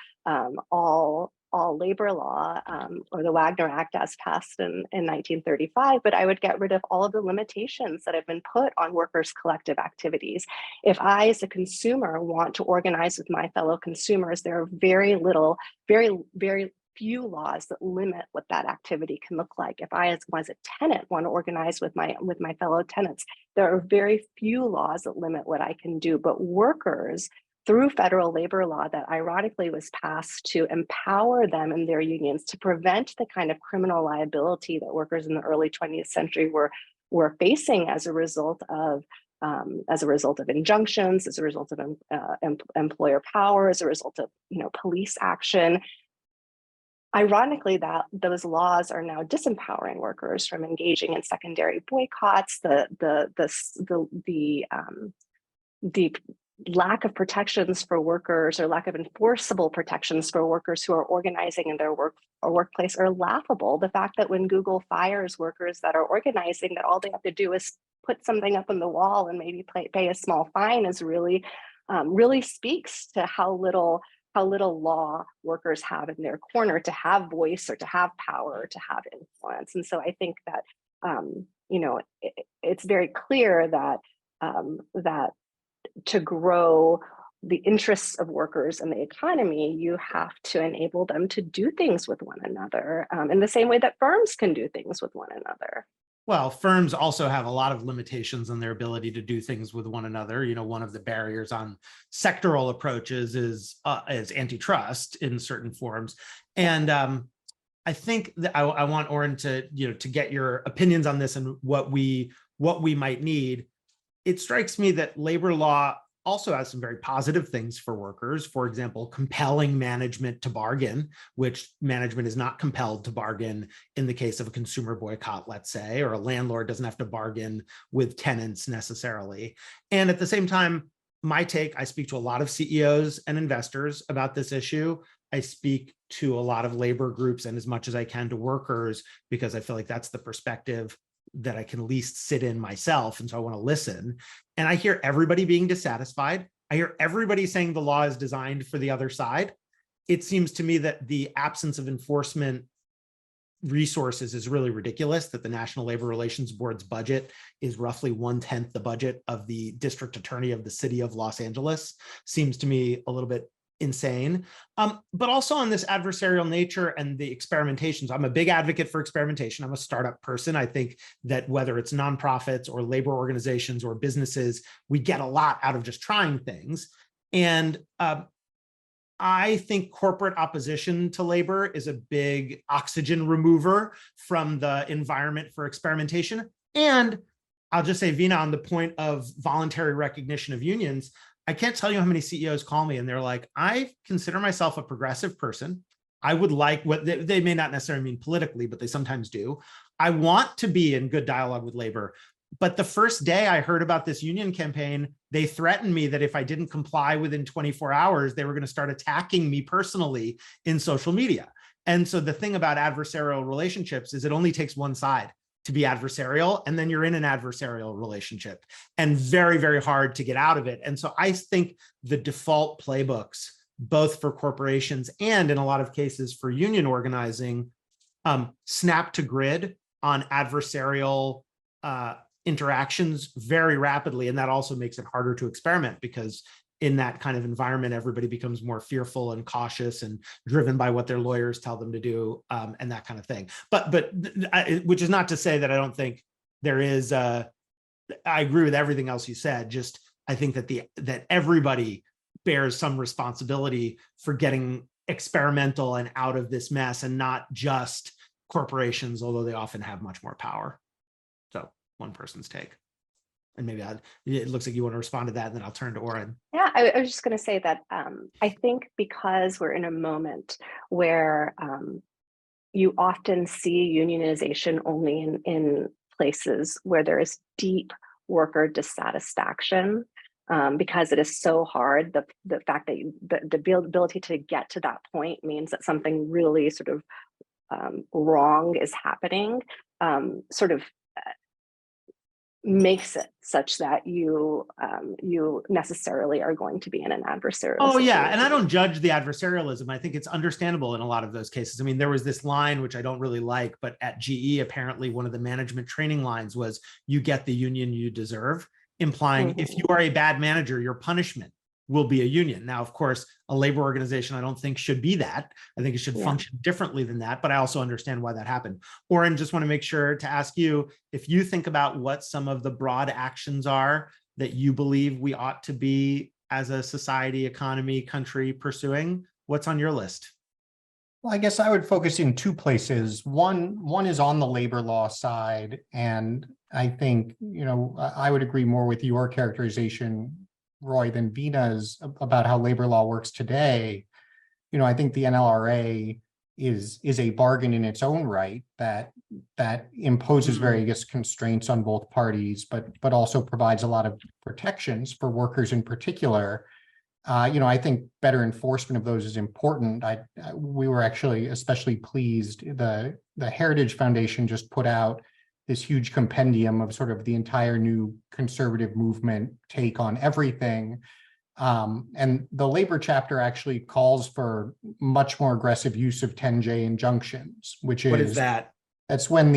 labor law or the Wagner Act as passed in 1935, but I would get rid of all of the limitations that have been put on workers' collective activities. If I, as a consumer, want to organize with my fellow consumers, there are very few laws that limit what that activity can look like. If I, as a tenant, want to organize with my fellow tenants, there are very few laws that limit what I can do. But workers, through federal labor law that ironically was passed to empower them in their unions, to prevent the kind of criminal liability that workers in the early 20th century were facing as a result of injunctions, as a result of employer power, as a result of police action. Ironically, that those laws are now disempowering workers from engaging in secondary boycotts. The lack of protections for workers, or lack of enforceable protections for workers who are organizing in their workplace, are laughable. The fact that when Google fires workers that are organizing, that all they have to do is put something up on the wall and maybe pay a small fine is really speaks to how little law workers have in their corner to have voice, or to have power, or to have influence. And so I think that it's very clear that that to grow the interests of workers in the economy, you have to enable them to do things with one another, in the same way that firms can do things with one another. Well, firms also have a lot of limitations on their ability to do things with one another. One of the barriers on sectoral approaches is antitrust in certain forms. And I think that I want Oren to get your opinions on this and what we might need. It strikes me that labor law also has some very positive things for workers. For example, compelling management to bargain, which management is not compelled to bargain in the case of a consumer boycott, let's say, or a landlord doesn't have to bargain with tenants necessarily. And at the same time, I speak to a lot of CEOs and investors about this issue. I speak to a lot of labor groups, and as much as I can to workers, because I feel like that's the perspective that I can least sit in myself. And so I want to listen. And I hear everybody being dissatisfied. I hear everybody saying the law is designed for the other side. It seems to me that the absence of enforcement resources is really ridiculous, that the National Labor Relations Board's budget is roughly 1/10 the budget of the district attorney of the city of Los Angeles. Seems to me a little bit insane. But also on this adversarial nature and the experimentation. So I'm a big advocate for experimentation. I'm a startup person. I think that whether it's nonprofits or labor organizations or businesses, we get a lot out of just trying things. And I think corporate opposition to labor is a big oxygen remover from the environment for experimentation. And I'll just say, Veena, on the point of voluntary recognition of unions, I can't tell you how many CEOs call me and they're like, I consider myself a progressive person. I would like what they may not necessarily mean politically, but they sometimes do. I want to be in good dialogue with labor. But the first day I heard about this union campaign, they threatened me that if I didn't comply within 24 hours, they were going to start attacking me personally in social media. And so the thing about adversarial relationships is it only takes one side to be adversarial, and then you're in an adversarial relationship, and very, very hard to get out of it. And so I think the default playbooks, both for corporations and in a lot of cases for union organizing, snap to grid on adversarial interactions very rapidly. And that also makes it harder to experiment, because in that kind of environment, everybody becomes more fearful and cautious and driven by what their lawyers tell them to do, and that kind of thing. But which is not to say that I don't think there is, I agree with everything else you said. Just, I think that that everybody bears some responsibility for getting experimental and out of this mess, and not just corporations, although they often have much more power. So one person's take. And maybe it looks like you want to respond to that, and then I'll turn to Oren. Yeah, I was just going to say that I think because we're in a moment where you often see unionization only in places where there is deep worker dissatisfaction, because it is so hard. The fact that the ability to get to that point means that something really sort of wrong is happening, sort of makes it such that you necessarily are going to be in an adversarial situation. Yeah, and I don't judge the adversarialism. I think it's understandable in a lot of those cases. I mean, there was this line, which I don't really like, but at GE, apparently one of the management training lines was, you get the union you deserve, implying if you are a bad manager, your punishment will be a union. Now, of course, a labor organization, I don't think should be that. I think it should function differently than that, but I also understand why that happened. Oren, just want to make sure to ask you, if you think about what some of the broad actions are that you believe we ought to be as a society, economy, country pursuing, what's on your list? Well, I guess I would focus in two places. One is on the labor law side. And I think, I would agree more with your characterization, Roy, than Veena's about how labor law works today. I think the NLRA is a bargain in its own right that imposes various constraints on both parties, but also provides a lot of protections for workers in particular. I think better enforcement of those is important. We were actually especially pleased. The Heritage Foundation just put out this huge compendium of sort of the entire new conservative movement take on everything. And the labor chapter actually calls for much more aggressive use of 10J injunctions, which is— What is that? That's when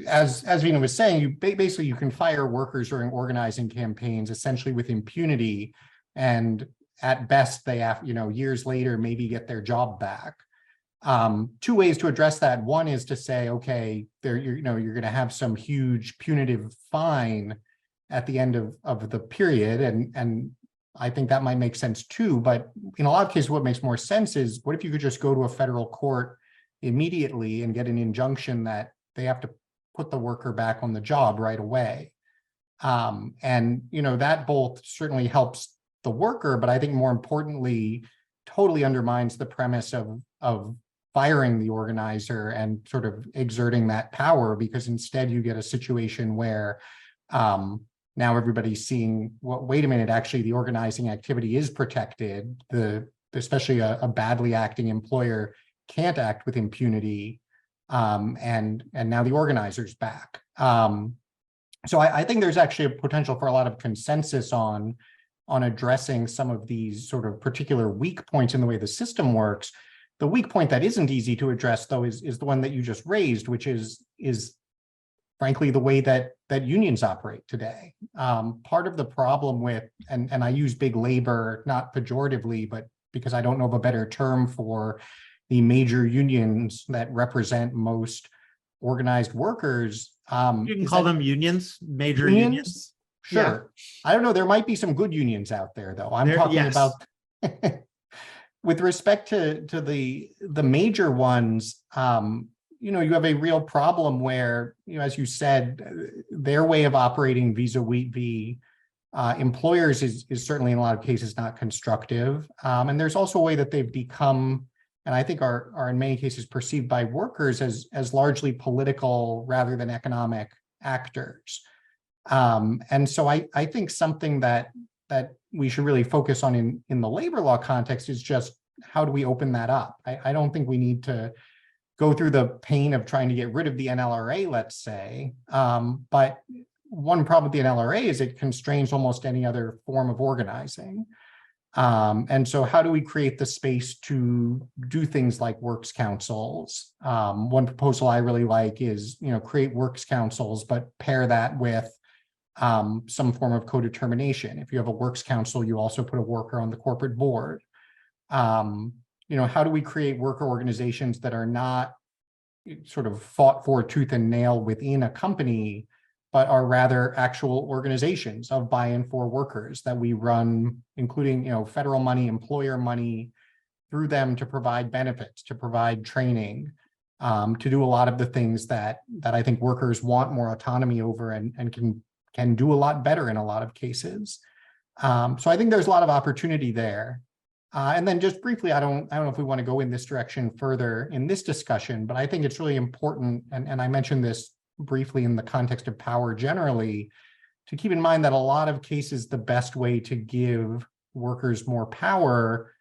as Veena was saying, you can fire workers during organizing campaigns, essentially with impunity. And at best, they have, years later, maybe get their job back. Two ways to address that. One is to say, okay, you're going to have some huge punitive fine at the end of the period. And I think that might make sense too. But in a lot of cases, what makes more sense is, what if you could just go to a federal court immediately and get an injunction that they have to put the worker back on the job right away? And, that both certainly helps the worker, but I think more importantly, totally undermines the premise of firing the organizer and sort of exerting that power, because instead you get a situation where now everybody's seeing, wait a minute, actually the organizing activity is protected. Especially a badly acting employer can't act with impunity, and now the organizer's back. So I think there's actually a potential for a lot of consensus on addressing some of these sort of particular weak points in the way the system works. The weak point that isn't easy to address, though, is the one that you just raised, which is frankly the way that unions operate today. Part of the problem with, and I use big labor not pejoratively, but because I don't know of a better term for the major unions that represent most organized workers. You can call them unions, major unions. Sure. Yeah. I don't know. There might be some good unions out there, though. I'm talking about with respect to the major ones. You have a real problem where, as you said, their way of operating vis-a-vis employers is certainly in a lot of cases not constructive. And there's also a way that they've become and I think are in many cases perceived by workers as largely political rather than economic actors. And so I think something that we should really focus on in the labor law context is just how do we open that up? I don't think we need to go through the pain of trying to get rid of the NLRA, let's say. But one problem with the NLRA is it constrains almost any other form of organizing. And so how do we create the space to do things like works councils? One proposal I really like is, create works councils, but pair that with some form of co-determination. If you have a works council, you also put a worker on the corporate board. How do we create worker organizations that are not sort of fought for tooth and nail within a company, but are rather actual organizations of buy-in for workers that we run, including, federal money, employer money, through them to provide benefits, to provide training, to do a lot of the things that I think workers want more autonomy over and can do a lot better in a lot of cases. So I think there's a lot of opportunity there. And then just briefly, I don't know if we want to go in this direction further in this discussion, but I think it's really important, and I mentioned this briefly in the context of power generally, to keep in mind that a lot of cases, the best way to give workers more power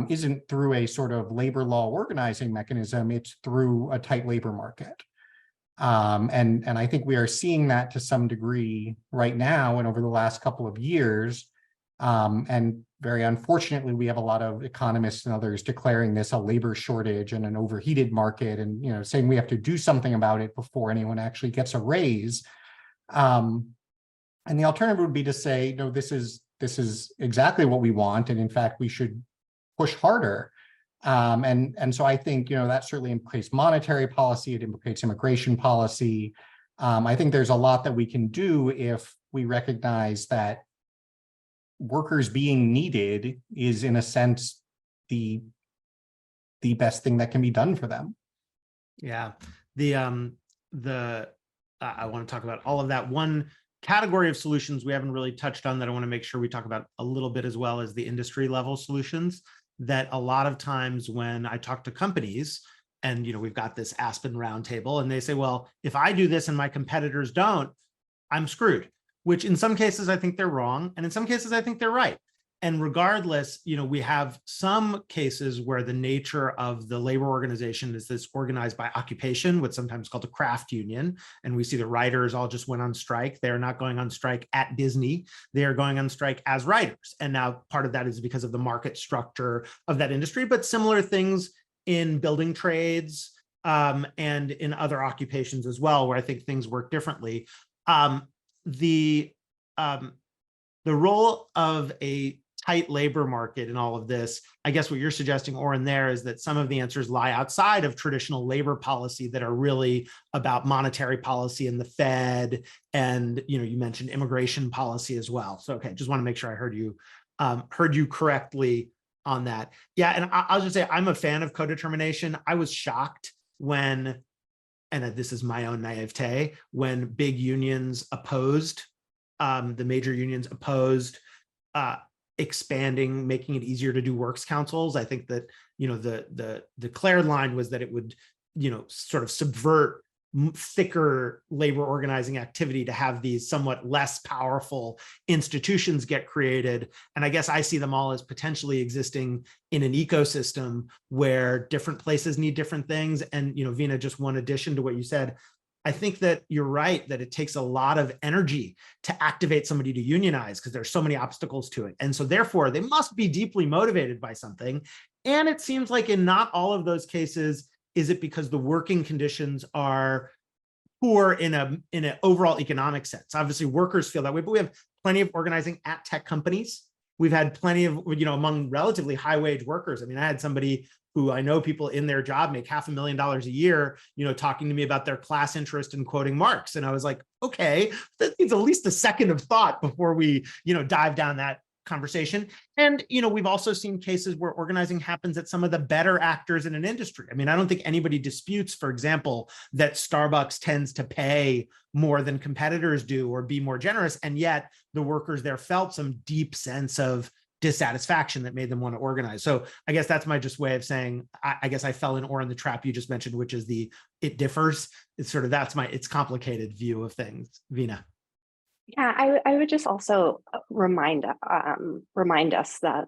isn't through a sort of labor law organizing mechanism, it's through a tight labor market. And I think we are seeing that to some degree right now and over the last couple of years. And very unfortunately, we have a lot of economists and others declaring this a labor shortage and an overheated market, and saying we have to do something about it before anyone actually gets a raise. And the alternative would be to say, no, this is exactly what we want, and in fact, we should push harder. And so I think that certainly implicates monetary policy. It implicates immigration policy. I think there's a lot that we can do if we recognize that workers being needed is, in a sense, the best thing that can be done for them. Yeah, I want to talk about all of that. One category of solutions we haven't really touched on that I want to make sure we talk about a little bit as well as the industry level solutions. That a lot of times when I talk to companies, and we've got this Aspen roundtable, and they say, well, if I do this and my competitors don't, I'm screwed. Which in some cases I think they're wrong, and in some cases I think they're right. And regardless, we have some cases where the nature of the labor organization is this organized by occupation, what's sometimes called a craft union. And we see the writers all just went on strike. They're not going on strike at Disney. They are going on strike as writers. And now part of that is because of the market structure of that industry, but similar things in building trades and in other occupations as well, where I think things work differently. The role of a tight labor market in all of this, I guess what you're suggesting, Oren, there is that some of the answers lie outside of traditional labor policy that are really about monetary policy and the Fed, and you mentioned immigration policy as well. So okay, just want to make sure I heard you correctly on that. Yeah, and I'll just say I'm a fan of co-determination. I was shocked when, and this is my own naivete, when big unions opposed, the major unions opposed expanding, making it easier to do works councils. I think that, the declared line was that it would, sort of subvert thicker labor organizing activity to have these somewhat less powerful institutions get created. And I guess I see them all as potentially existing in an ecosystem where different places need different things. And, Veena, just one addition to what you said, I think that you're right, that it takes a lot of energy to activate somebody to unionize because there's so many obstacles to it. And so therefore they must be deeply motivated by something. And it seems like in not all of those cases, is it because the working conditions are poor in an overall economic sense? Obviously workers feel that way, but we have plenty of organizing at tech companies. We've had plenty of, among relatively high wage workers. I mean, I had somebody who I know people in their job make $500,000 a year, talking to me about their class interest in quoting Marx. And I was like, okay, that needs at least a second of thought before we, dive down that conversation. And, we've also seen cases where organizing happens at some of the better actors in an industry. I mean, I don't think anybody disputes, for example, that Starbucks tends to pay more than competitors do or be more generous. And yet the workers there felt some deep sense of dissatisfaction that made them want to organize. So I guess that's my just way of saying, I guess I fell in Oren the trap you just mentioned, which is it differs. It's sort of, it's complicated view of things. Veena. Yeah, I would just also remind us that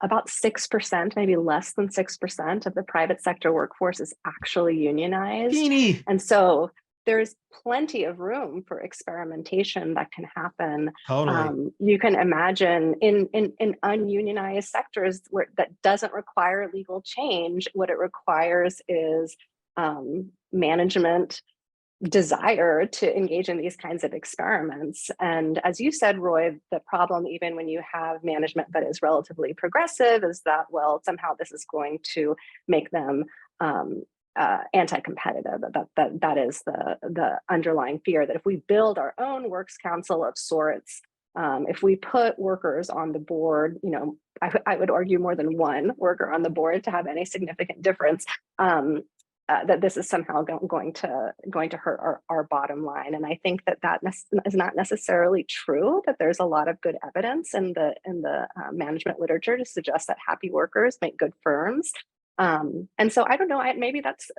about 6%, maybe less than 6% of the private sector workforce is actually unionized. Teeny. And so there's plenty of room for experimentation that can happen. Totally. You can imagine in ununionized sectors where that doesn't require legal change. What it requires is management desire to engage in these kinds of experiments. And as you said, Roy, the problem, even when you have management that is relatively progressive, is that, well, somehow this is going to make them anti-competitive. That is the underlying fear, that if we build our own works council of sorts, if we put workers on the board, I would argue more than one worker on the board to have any significant difference, that this is somehow going to hurt our bottom line. And I think that is not necessarily true, that there's a lot of good evidence in the management literature to suggest that happy workers make good firms. And so I don't know, maybe that's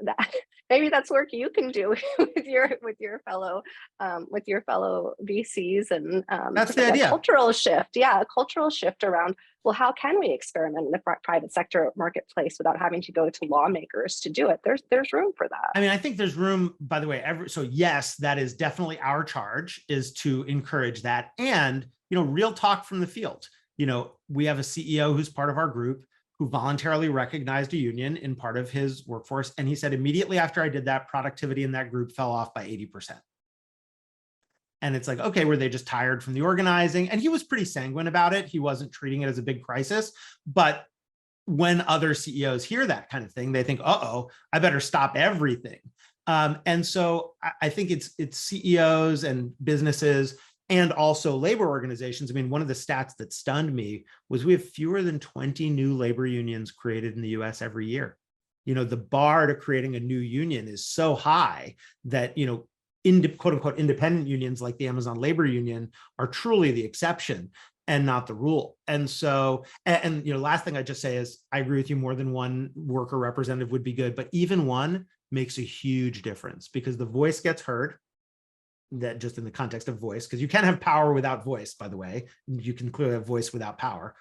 work you can do with your fellow VCs, and that's the idea. A cultural shift around, well, how can we experiment in the private sector marketplace without having to go to lawmakers to do it? There's room for that. I mean, I think there's room, by the way, so yes, that is definitely our charge, is to encourage that. And, real talk from the field. We have a CEO who's part of our group who voluntarily recognized a union in part of his workforce. And he said, immediately after I did that, productivity in that group fell off by 80%. And it's like, okay, were they just tired from the organizing? And he was pretty sanguine about it. He wasn't treating it as a big crisis. But when other CEOs hear that kind of thing, they think, uh-oh, I better stop everything. And so I think it's CEOs and businesses and also labor organizations. I mean, one of the stats that stunned me was we have fewer than 20 new labor unions created in the US every year. The bar to creating a new union is so high that, quote unquote, independent unions like the Amazon Labor Union are truly the exception and not the rule. And so, last thing I just say is I agree with you, more than one worker representative would be good, but even one makes a huge difference, because the voice gets heard. That just in the context of voice, because you can't have power without voice, by the way, you can clearly have voice without power,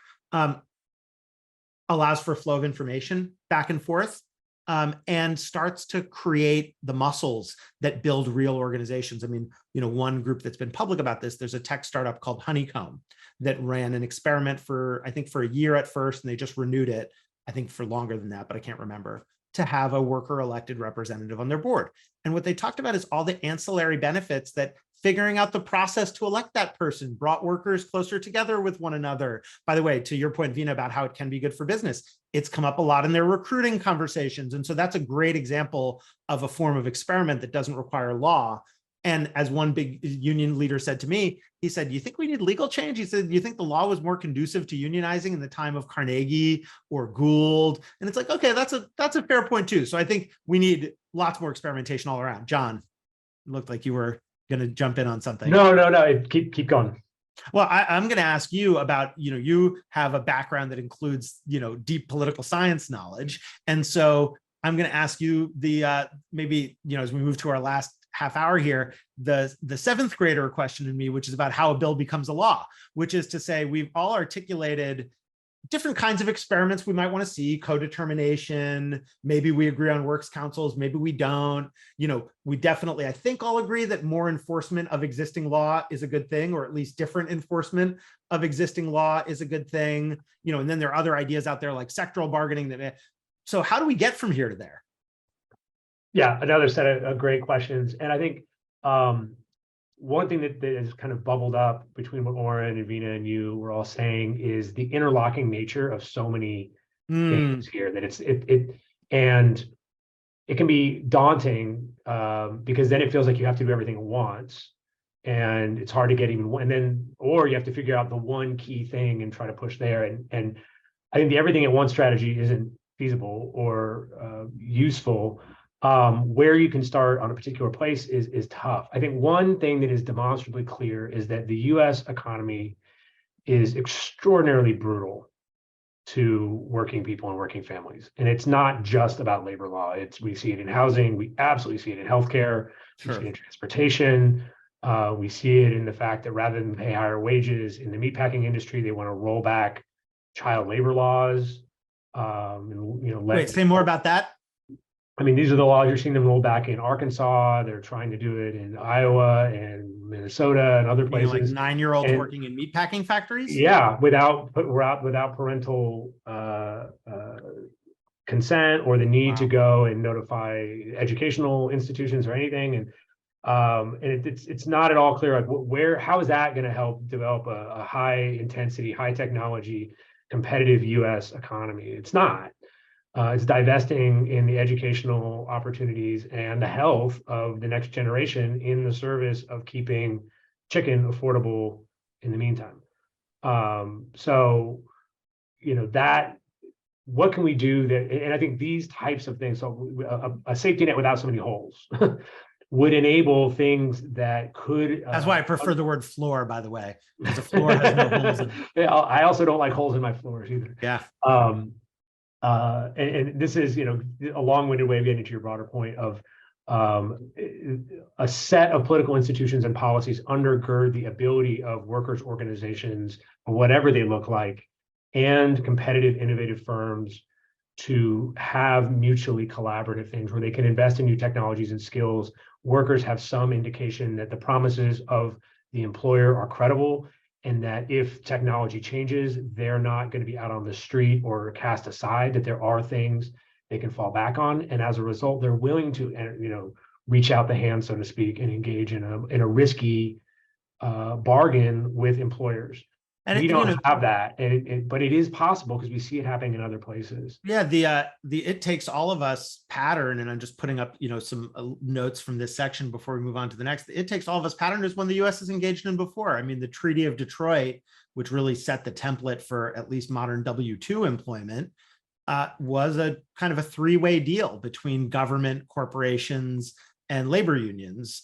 allows for flow of information back and forth, and starts to create the muscles that build real organizations. I mean, one group that's been public about this, there's a tech startup called Honeycomb that ran an experiment for a year at first, and they just renewed it, I think for longer than that, but I can't remember, to have a worker elected representative on their board. And what they talked about is all the ancillary benefits that figuring out the process to elect that person brought workers closer together with one another. By the way, to your point, Veena, about how it can be good for business, it's come up a lot in their recruiting conversations. And so that's a great example of a form of experiment that doesn't require law. And as one big union leader said to me, he said, "You think we need legal change?" He said, "You think the law was more conducive to unionizing in the time of Carnegie or Gould?" And it's like, okay, that's a fair point too. So I think we need lots more experimentation all around. John, it looked like you were going to jump in on something. No. Keep going. Well, I'm going to ask you about, you have a background that includes, deep political science knowledge. And so I'm going to ask you maybe, as we move to our last half hour here, the seventh grader question in me, which is about how a bill becomes a law, which is to say we've all articulated different kinds of experiments we might want to see, co-determination, maybe we agree on works councils, maybe we don't. We definitely, I think, all agree that more enforcement of existing law is a good thing, or at least different enforcement of existing law is a good thing. And then there are other ideas out there like sectoral bargaining. So how do we get from here to there? Yeah, another set of great questions. And I think one thing that has kind of bubbled up between what Oren and Veena and you were all saying is the interlocking nature of so many things here, that and it can be daunting because then it feels like you have to do everything at once, and it's hard to get even one, or you have to figure out the one key thing and try to push there. And I think the everything at once strategy isn't feasible or useful. Where you can start on a particular place is tough. I think one thing that is demonstrably clear is that the US economy is extraordinarily brutal to working people and working families. And it's not just about labor law. We see it in housing. We absolutely see it in healthcare. We see it in transportation. We see it in the fact that rather than pay higher wages in the meatpacking industry, they want to roll back child labor laws. Wait, say more about that. I mean, these are the laws you're seeing them roll back in Arkansas. They're trying to do it in Iowa and Minnesota and other places. Like 9-year-olds working in meatpacking factories. Yeah, without parental consent or the need to go and notify educational institutions or anything. And it's not at all clear like how is that going to help develop a high intensity, high technology, competitive U.S. economy? It's not. It's divesting in the educational opportunities and the health of the next generation in the service of keeping chicken affordable in the meantime. So, that, what can we do that, and I think these types of things, so a safety net without so many holes would enable things that could. That's why I prefer the word floor, by the way, because the floor has no holes in it. Yeah, I also don't like holes in my floors either. Yeah. And this is, a long-winded way of getting to your broader point of a set of political institutions and policies undergird the ability of workers' organizations, or whatever they look like, and competitive, innovative firms to have mutually collaborative things where they can invest in new technologies and skills. Workers have some indication that the promises of the employer are credible, and that if technology changes, they're not going to be out on the street or cast aside, that there are things they can fall back on. And as a result, they're willing to, reach out the hand, so to speak, and engage in a risky bargain with employers. And we don't have that, but it is possible because we see it happening in other places. Yeah, the it takes all of us pattern, and I'm just putting up some notes from this section before we move on to the next. It takes all of us pattern is one the U.S. has engaged in before. I mean, the Treaty of Detroit, which really set the template for at least modern W-2 employment, was a kind of a three-way deal between government, corporations, and labor unions.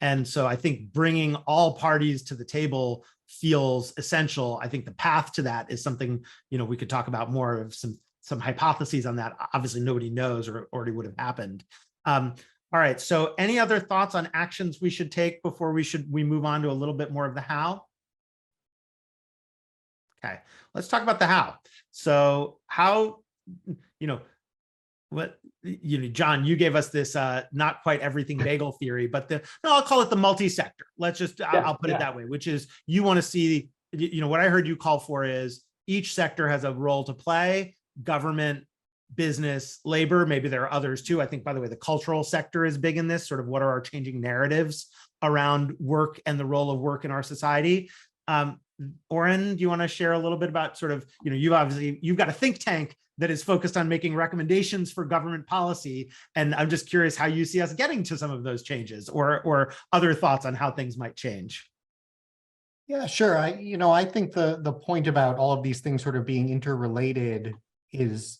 And so I think bringing all parties to the table feels essential. I think the path to that is something, we could talk about more of some hypotheses on that. Obviously, nobody knows or already would have happened. All right. So any other thoughts on actions we should take before we move on to a little bit more of the how? Okay, let's talk about the how. So how, John, you gave us this not quite everything bagel theory, but I'll call it the multi-sector. Let's just, I'll put it that way, which is you want to see, what I heard you call for is each sector has a role to play: government, business, labor. Maybe there are others too. I think, by the way, the cultural sector is big in this, sort of what are our changing narratives around work and the role of work in our society. Oren, do you want to share a little bit about sort of, you've got a think tank that is focused on making recommendations for government policy. And I'm just curious how you see us getting to some of those changes, or other thoughts on how things might change. Yeah, sure. I think the point about all of these things sort of being interrelated is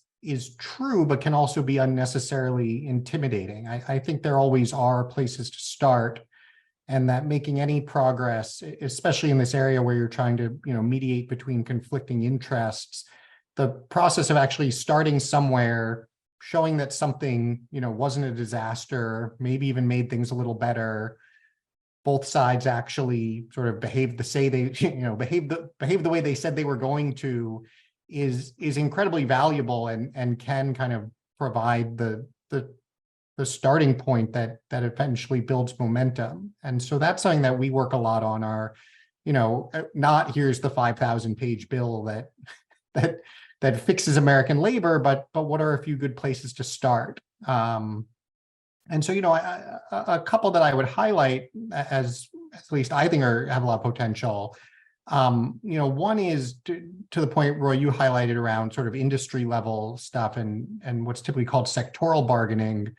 true, but can also be unnecessarily intimidating. I think there always are places to start, and that making any progress, especially in this area where you're trying to, mediate between conflicting interests, the process of actually starting somewhere, showing that something, wasn't a disaster, maybe even made things a little better, both sides actually sort of behaved the way they said they were going to, is incredibly valuable and can kind of provide the starting point that eventually builds momentum. And so that's something that we work a lot on. Our, not here's the 5,000-page bill that fixes American labor, but what are a few good places to start? And so, a couple that I would highlight as at least I think have a lot of potential. One is to the point, Roy, you highlighted around sort of industry level stuff and what's typically called sectoral bargaining.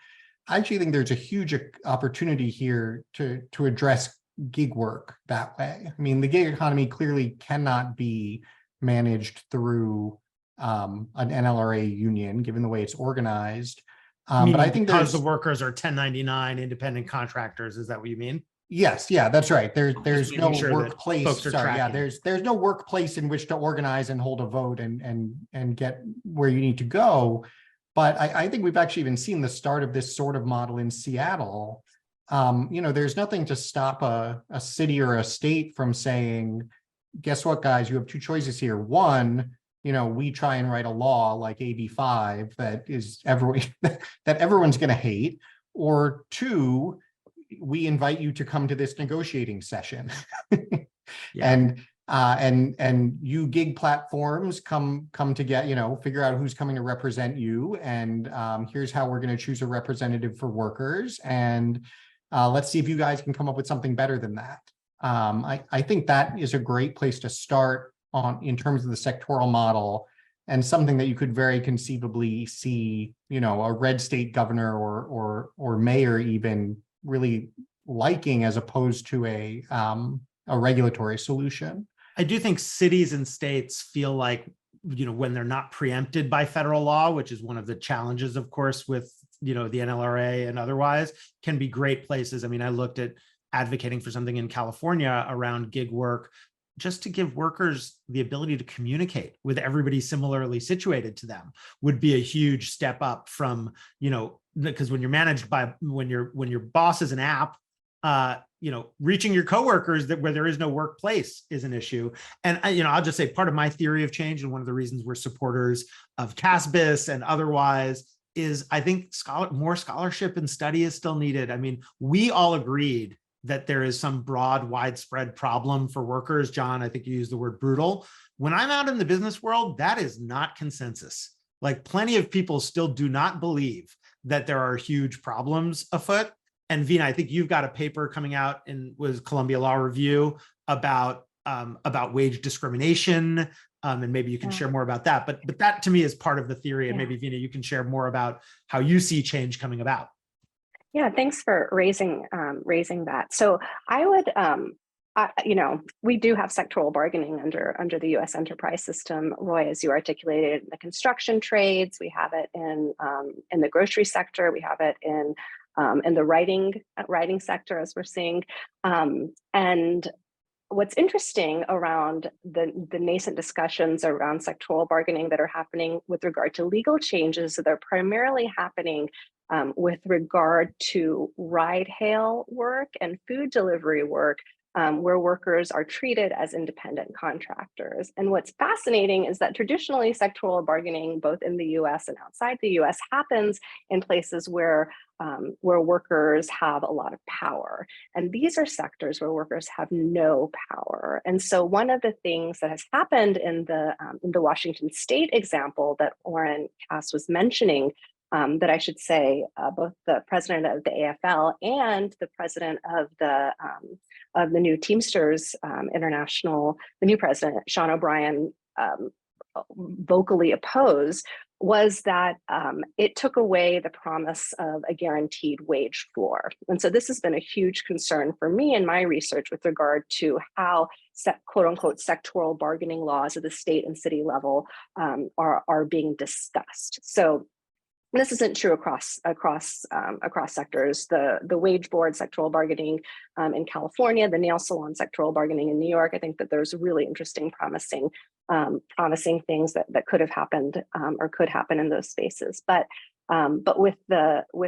I actually think there's a huge opportunity here to address gig work that way. I mean, the gig economy clearly cannot be managed through an NLRA union, given the way it's organized. But I think because the workers are 1099 independent contractors, is that what you mean? Yes, yeah, that's right. There's Just no making sure that workplace. folks are Sorry, yeah, tracking. there's no workplace in which to organize and hold a vote and get where you need to go. But I think we've actually even seen the start of this sort of model in Seattle. There's nothing to stop a city or a state from saying, guess what, guys, you have two choices here. One, we try and write a law like AB5 that everyone's going to hate, or two, we invite you to come to this negotiating session. Yeah. And you gig platforms come to get, figure out who's coming to represent you. And here's how we're going to choose a representative for workers. And let's see if you guys can come up with something better than that. I think that is a great place to start in terms of the sectoral model, and something that you could very conceivably see, a red state governor or mayor even really liking, as opposed to a regulatory solution. I do think cities and states feel like, when they're not preempted by federal law, which is one of the challenges, of course, with, the NLRA and otherwise, can be great places. I mean, I looked at advocating for something in California around gig work, just to give workers the ability to communicate with everybody similarly situated to them would be a huge step up from, because when you're managed by, when your boss is an app, reaching your coworkers where there is no workplace is an issue. And I'll just say part of my theory of change, and one of the reasons we're supporters of CASBS and otherwise, is I think more scholarship and study is still needed. I mean, we all agreed that there is some broad, widespread problem for workers. John, I think you used the word brutal. When I'm out in the business world, that is not consensus. Like, plenty of people still do not believe that there are huge problems afoot. And Veena, I think you've got a paper coming out with Columbia Law Review about wage discrimination. And maybe you can share more about that. But that to me is part of the theory. And maybe Veena, you can share more about how you see change coming about. Yeah, thanks for raising that. So I would, we do have sectoral bargaining under the U.S. enterprise system, Roy, as you articulated, in the construction trades. We have it in the grocery sector. We have it in the writing sector, as we're seeing. And what's interesting around the nascent discussions around sectoral bargaining that are happening with regard to legal changes, that are primarily happening with regard to ride-hail work and food delivery work, where workers are treated as independent contractors. And what's fascinating is that traditionally sectoral bargaining, both in the US and outside the US, happens in places where workers have a lot of power. And these are sectors where workers have no power. And so one of the things that has happened in the Washington state example that Oren Cass was mentioning, that I should say, both the president of the AFL and the president of the new Teamsters International, the new president, Sean O'Brien, vocally opposed, was that it took away the promise of a guaranteed wage floor. And so this has been a huge concern for me in my research with regard to how quote unquote sectoral bargaining laws at the state and city level are being discussed. So this isn't true across sectors. The wage board sectoral bargaining in California, the nail salon sectoral bargaining in New York. I think that there's really interesting, promising things that could have happened or could happen in those spaces. But with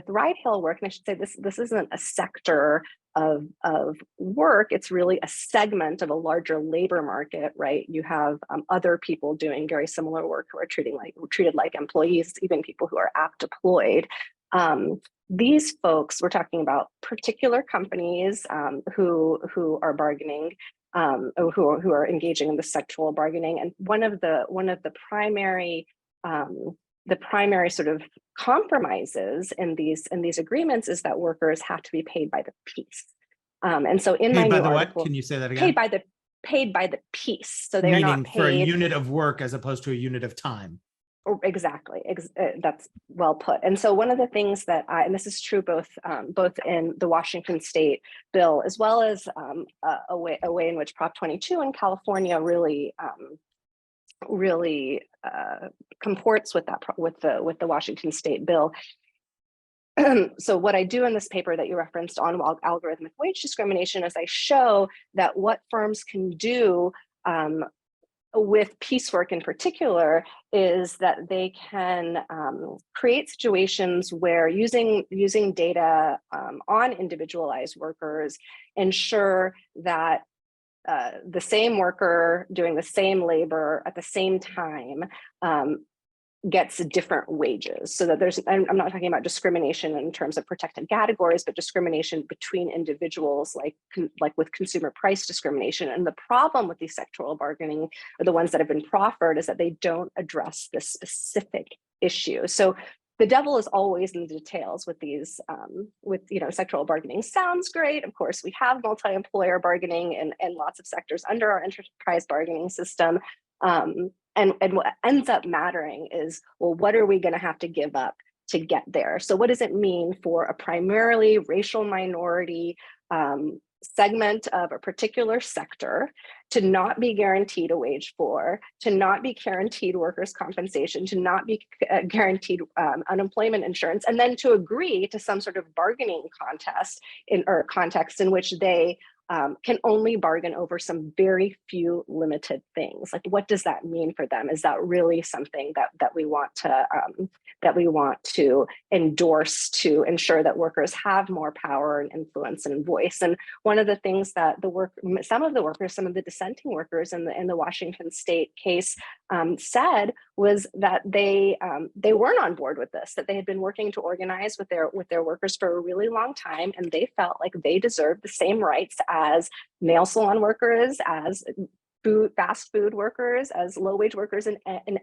ride-hail work, and I should say this isn't a sector of work, it's really a segment of a larger labor market, right? You have other people doing very similar work who are treated like employees, even people who are app deployed. These folks, we're talking about particular companies who are bargaining, who are engaging in the sectoral bargaining, and one of the primary sort of compromises in these agreements is that workers have to be paid by the piece. And so in my new article, can you say that again? Paid by the piece. So they are not paid for a unit of work as opposed to a unit of time. Exactly. That's well put. And so one of the things that and this is true both in the Washington state bill, as well as a way in which Prop 22 in California really comports with the Washington state bill, So what I do in this paper that you referenced on algorithmic wage discrimination is I show that what firms can do with piecework in particular is that they can create situations where using data on individualized workers ensure that the same worker doing the same labor at the same time gets different wages, so that I'm not talking about discrimination in terms of protected categories, but discrimination between individuals, like with consumer price discrimination. And the problem with these sectoral bargaining, or the ones that have been proffered, is that they don't address this specific issue. So the devil is always in the details with these, sectoral bargaining sounds great. Of course, we have multi-employer bargaining in lots of sectors under our enterprise bargaining system. And what ends up mattering is, well, what are we going to have to give up to get there? So what does it mean for a primarily racial minority segment of a particular sector to not be guaranteed a wage for, to not be guaranteed workers' compensation, to not be guaranteed unemployment insurance, and then to agree to some sort of bargaining context in which they can only bargain over some very few limited things? Like, what does that mean for them? Is that really something that we want to endorse to ensure that workers have more power and influence and voice? And one of the things that some of the dissenting workers in the Washington State case said was that they weren't on board with this, that they had been working to organize with their workers for a really long time, and they felt like they deserved the same rights as nail salon workers, as fast food workers, as low wage workers in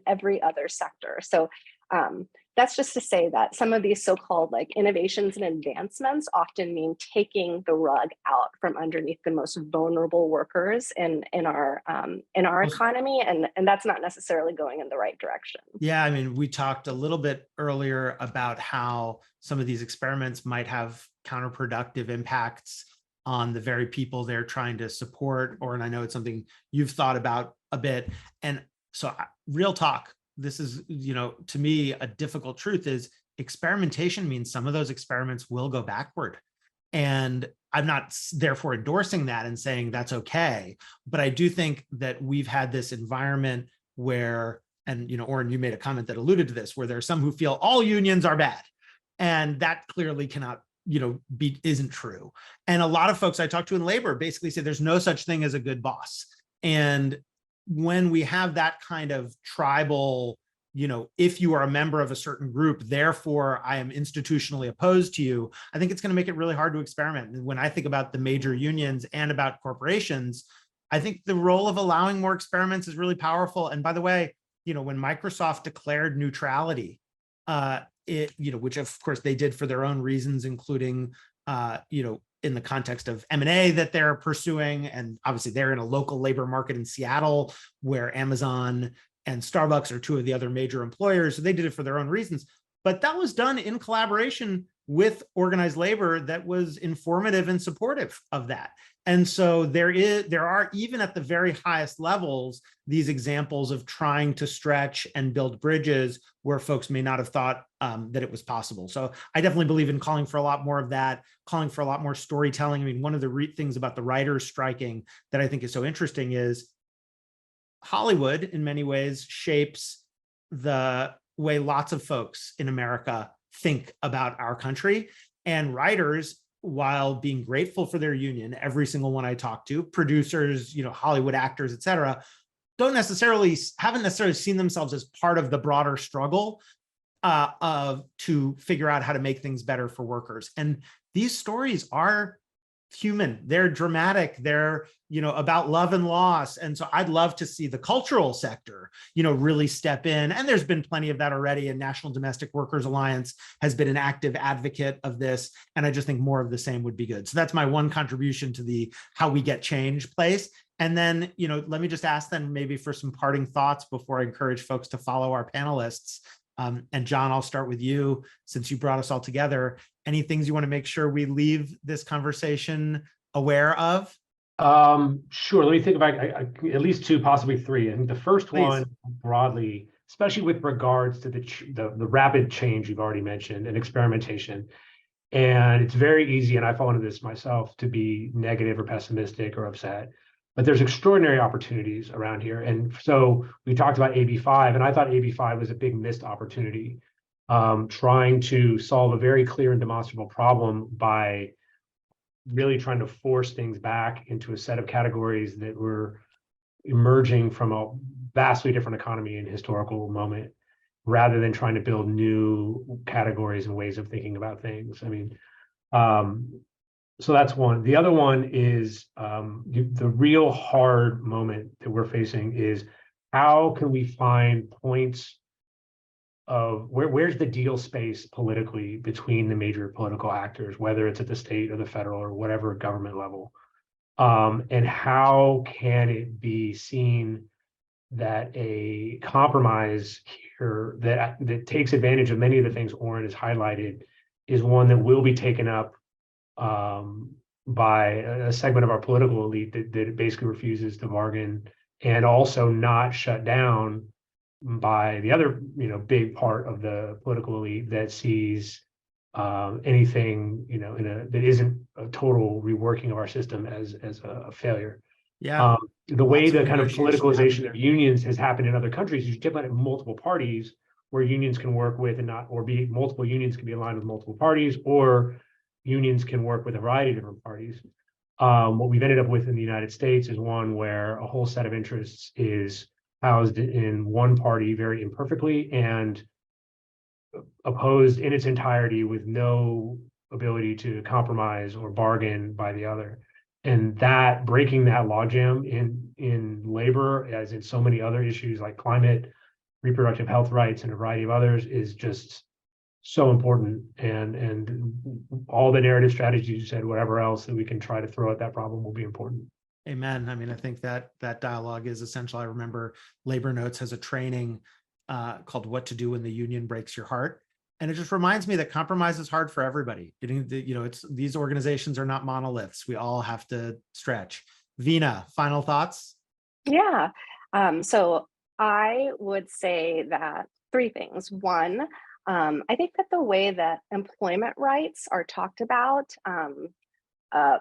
every other sector. So that's just to say that some of these so-called like innovations and advancements often mean taking the rug out from underneath the most vulnerable workers in our economy, and that's not necessarily going in the right direction. Yeah, I mean, we talked a little bit earlier about how some of these experiments might have counterproductive impacts on the very people they're trying to support, and I know it's something you've thought about a bit. And so real talk, this is, to me, a difficult truth is experimentation means some of those experiments will go backward. And I'm not therefore endorsing that and saying that's okay, but I do think that we've had this environment where, and Oren, you made a comment that alluded to this, where there are some who feel all unions are bad, and that clearly cannot isn't true. And a lot of folks I talk to in labor basically say there's no such thing as a good boss. And when we have that kind of tribal, if you are a member of a certain group, therefore I am institutionally opposed to you, I think it's going to make it really hard to experiment. And when I think about the major unions and about corporations, I think the role of allowing more experiments is really powerful. And by the way, when Microsoft declared neutrality, which of course they did for their own reasons, including, in the context of M&A that they're pursuing. And obviously they're in a local labor market in Seattle where Amazon and Starbucks are two of the other major employers. So they did it for their own reasons, but that was done in collaboration with organized labor that was informative and supportive of that. And so there are, even at the very highest levels, these examples of trying to stretch and build bridges where folks may not have thought that it was possible. So I definitely believe in calling for a lot more of that, calling for a lot more storytelling. I mean, one of the things about the writers striking that I think is so interesting is Hollywood in many ways shapes the way lots of folks in America think about our country. And writers, while being grateful for their union, every single one I talk to, producers, Hollywood actors, et cetera, haven't necessarily seen themselves as part of the broader struggle to figure out how to make things better for workers. And these stories are human, they're dramatic, they're about love and loss. And so I'd love to see the cultural sector really step in, and there's been plenty of that already, and National Domestic Workers Alliance has been an active advocate of this, and I just think more of the same would be good. So that's my one contribution to the how we get change place. And then let me just ask then maybe for some parting thoughts before I encourage folks to follow our panelists. And John, I'll start with you since you brought us all together. Any things you want to make sure we leave this conversation aware of? Sure. Let me think about at least two, possibly three. I think the first one broadly especially with regards to the rapid change you've already mentioned and experimentation. And it's very easy, and I fall into this myself, to be negative or pessimistic or upset. But there's extraordinary opportunities around here. And so we talked about AB5, and I thought AB5 was a big missed opportunity, trying to solve a very clear and demonstrable problem by really trying to force things back into a set of categories that were emerging from a vastly different economy and historical moment, rather than trying to build new categories and ways of thinking about things. I mean, so that's one. The other one is the real hard moment that we're facing is how can we find points of where's the deal space politically between the major political actors, whether it's at the state or the federal or whatever government level, and how can it be seen that a compromise here that takes advantage of many of the things Oren has highlighted is one that will be taken up by a segment of our political elite that basically refuses to bargain, and also not shut down by the other big part of the political elite that sees anything that isn't a total reworking of our system as a failure. Yeah. The way Lots of the kind of negotiation politicalization happening of unions has happened in other countries, you typically have multiple parties where unions can work with multiple unions can be aligned with multiple parties, or unions can work with a variety of different parties. What we've ended up with in the United States is one where a whole set of interests is housed in one party very imperfectly and opposed in its entirety with no ability to compromise or bargain by the other. And that breaking that logjam in labor, as in so many other issues like climate, reproductive health rights, and a variety of others, is just so important. And all the narrative strategies you said, whatever else that we can try to throw at that problem, will be important. Amen. I mean, I think that dialogue is essential. I remember Labor Notes has a training called "What to Do When the Union Breaks Your Heart," and it just reminds me that compromise is hard for everybody. It's these organizations are not monoliths. We all have to stretch. Veena, final thoughts? Yeah. So I would say that three things. One, I think that the way that employment rights are talked about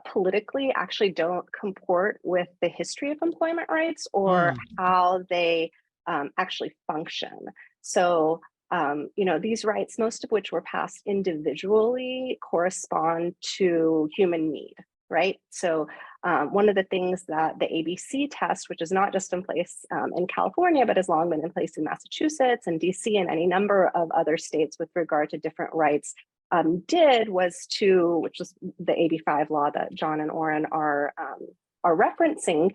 politically actually don't comport with the history of employment rights or how they actually function. So, these rights, most of which were passed individually, correspond to human need, right? So one of the things that the ABC test, which is not just in place in California, but has long been in place in Massachusetts and DC and any number of other states with regard to different rights, which was the AB5 law that John and Oren are referencing,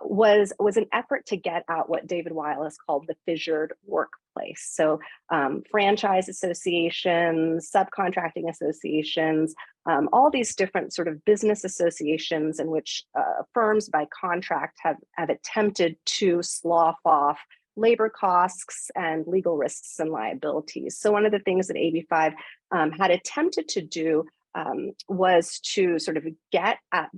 was an effort to get at what David Weil has called the fissured workplace. So franchise associations, subcontracting associations, all these different sort of business associations in which firms by contract have attempted to slough off labor costs and legal risks and liabilities. So one of the things that AB5 had attempted to do was to sort of get at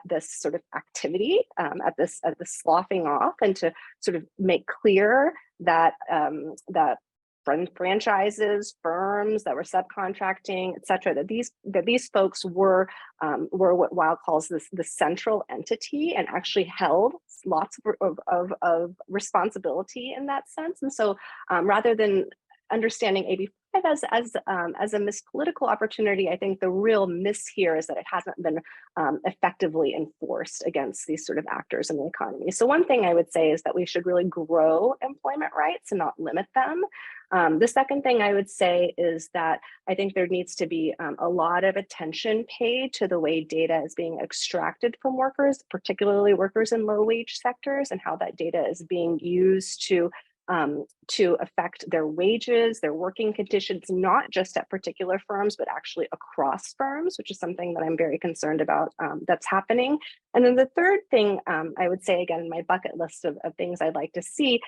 this sort of activity, at this sloughing off, and to sort of make clear that that franchises, firms that were subcontracting, et cetera, that these folks were what Weil calls the central entity, and actually held lots of responsibility in that sense. And so rather than understanding AB5 as a missed political opportunity, I think the real miss here is that it hasn't been effectively enforced against these sort of actors in the economy. So one thing I would say is that we should really grow employment rights and not limit them. The second thing I would say is that I think there needs to be a lot of attention paid to the way data is being extracted from workers, particularly workers in low-wage sectors, and how that data is being used to affect their wages, their working conditions, not just at particular firms, but actually across firms, which is something that I'm very concerned about that's happening. And then the third thing I would say, again, in my bucket list of things I'd like to see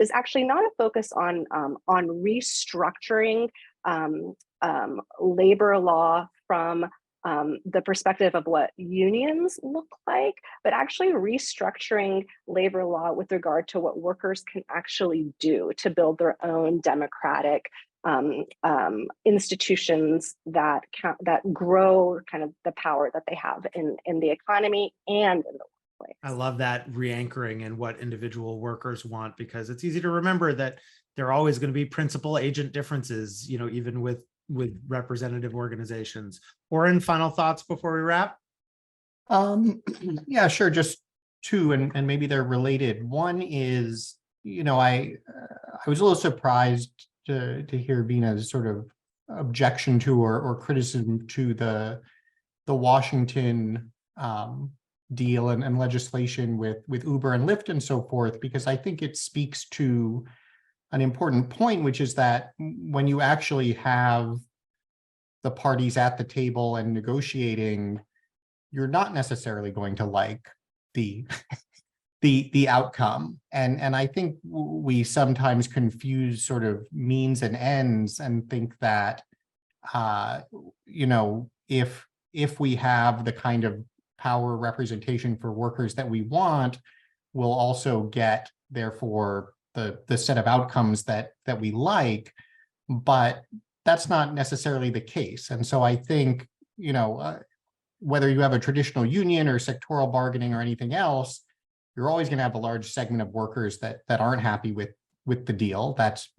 is actually not a focus on restructuring labor law from the perspective of what unions look like, but actually restructuring labor law with regard to what workers can actually do to build their own democratic institutions that grow kind of the power that they have in the economy and in the workplace. I love that re-anchoring in what individual workers want, because it's easy to remember that there are always going to be principal agent differences, even with representative organizations. Oren, final thoughts before we wrap? Yeah, sure. Just two, and maybe they're related. One is, I was a little surprised to hear Veena's sort of objection to or criticism to the Washington deal and legislation with Uber and Lyft and so forth, because I think it speaks to an important point, which is that when you actually have the parties at the table and negotiating, you're not necessarily going to like the outcome. And I think we sometimes confuse sort of means and ends and think that if we have the kind of power representation for workers that we want, we'll also get, therefore, the set of outcomes that we like, but that's not necessarily the case. And so I think, whether you have a traditional union or sectoral bargaining or anything else, you're always going to have a large segment of workers that aren't happy with the deal. That's,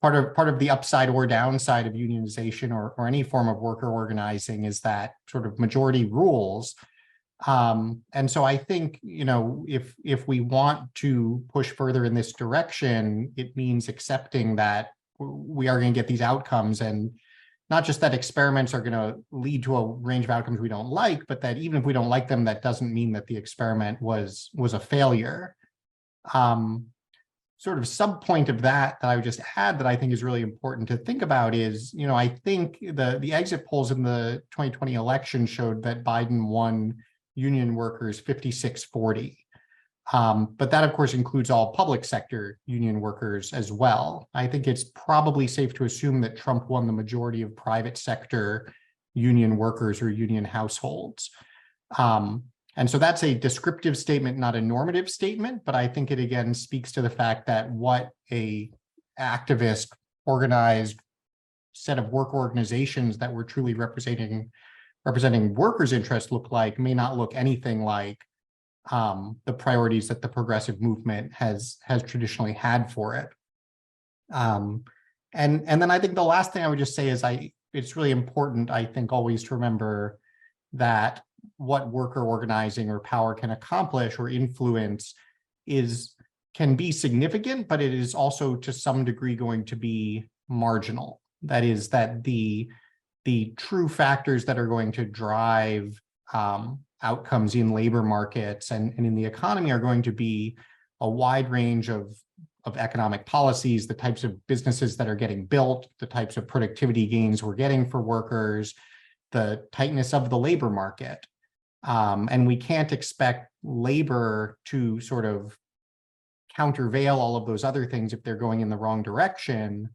part of the upside or downside of unionization or any form of worker organizing is that sort of majority rules. And so I think, if we want to push further in this direction, it means accepting that we are going to get these outcomes, and not just that experiments are going to lead to a range of outcomes we don't like, but that even if we don't like them, that doesn't mean that the experiment was a failure. Sort of sub-point of that I would just add that I think is really important to think about is, I think the exit polls in the 2020 election showed that Biden won union workers 56-40. But that, of course, includes all public sector union workers as well. I think it's probably safe to assume that Trump won the majority of private sector union workers or union households. And so that's a descriptive statement, not a normative statement, but I think it again speaks to the fact that what a activist organized set of work organizations that were truly representing workers' interests look like may not look anything like the priorities that the progressive movement has traditionally had for it. And then I think the last thing I would just say is it's really important, I think, always to remember that what worker organizing or power can accomplish or influence can be significant, but it is also to some degree going to be marginal. That is, that the true factors that are going to drive outcomes in labor markets and in the economy are going to be a wide range of economic policies, the types of businesses that are getting built, the types of productivity gains we're getting for workers, the tightness of the labor market. And we can't expect labor to sort of countervail all of those other things if they're going in the wrong direction.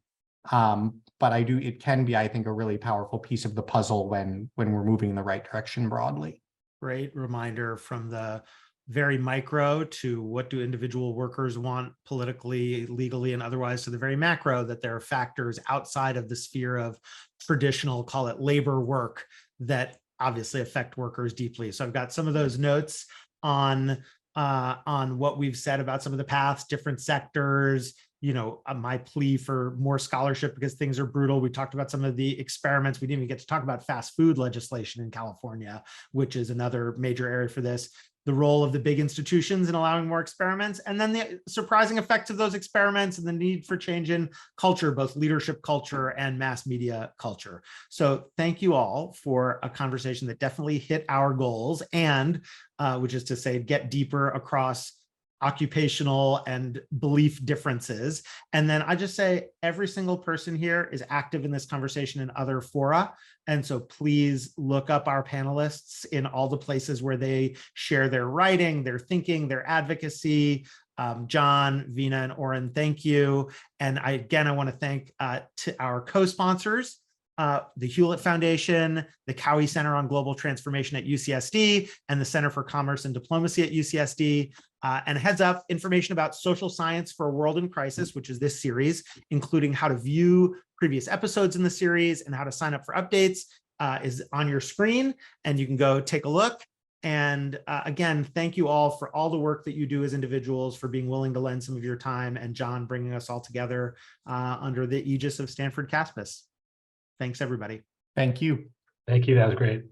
But it can be, I think, a really powerful piece of the puzzle when we're moving in the right direction broadly. Great reminder from the very micro to what do individual workers want politically, legally, and otherwise, to the very macro, that there are factors outside of the sphere of traditional, call it labor work, that obviously affect workers deeply. So I've got some of those notes on what we've said about some of the paths, different sectors, my plea for more scholarship because things are brutal. We talked about some of the experiments. We didn't even get to talk about fast food legislation in California, which is another major area for this. The role of the big institutions in allowing more experiments, and then the surprising effects of those experiments and the need for change in culture, both leadership culture and mass media culture. So thank you all for a conversation that definitely hit our goals, and which is to say, get deeper across occupational and belief differences. And then I just say every single person here is active in this conversation in other fora. And so please look up our panelists in all the places where they share their writing, their thinking, their advocacy. John, Veena, and Oren, thank you. And I want to thank to our co-sponsors, the Hewlett Foundation, the Cowhey Center on Global Transformation at UCSD, and the Center for Commerce and Diplomacy at UCSD. And heads up, information about social science for a world in crisis, which is this series, including how to view previous episodes in the series and how to sign up for updates, is on your screen, and you can go take a look. And again, thank you all for all the work that you do as individuals, for being willing to lend some of your time, and John bringing us all together under the aegis of Stanford CASBS. Thanks, everybody. Thank you. Thank you. That was great.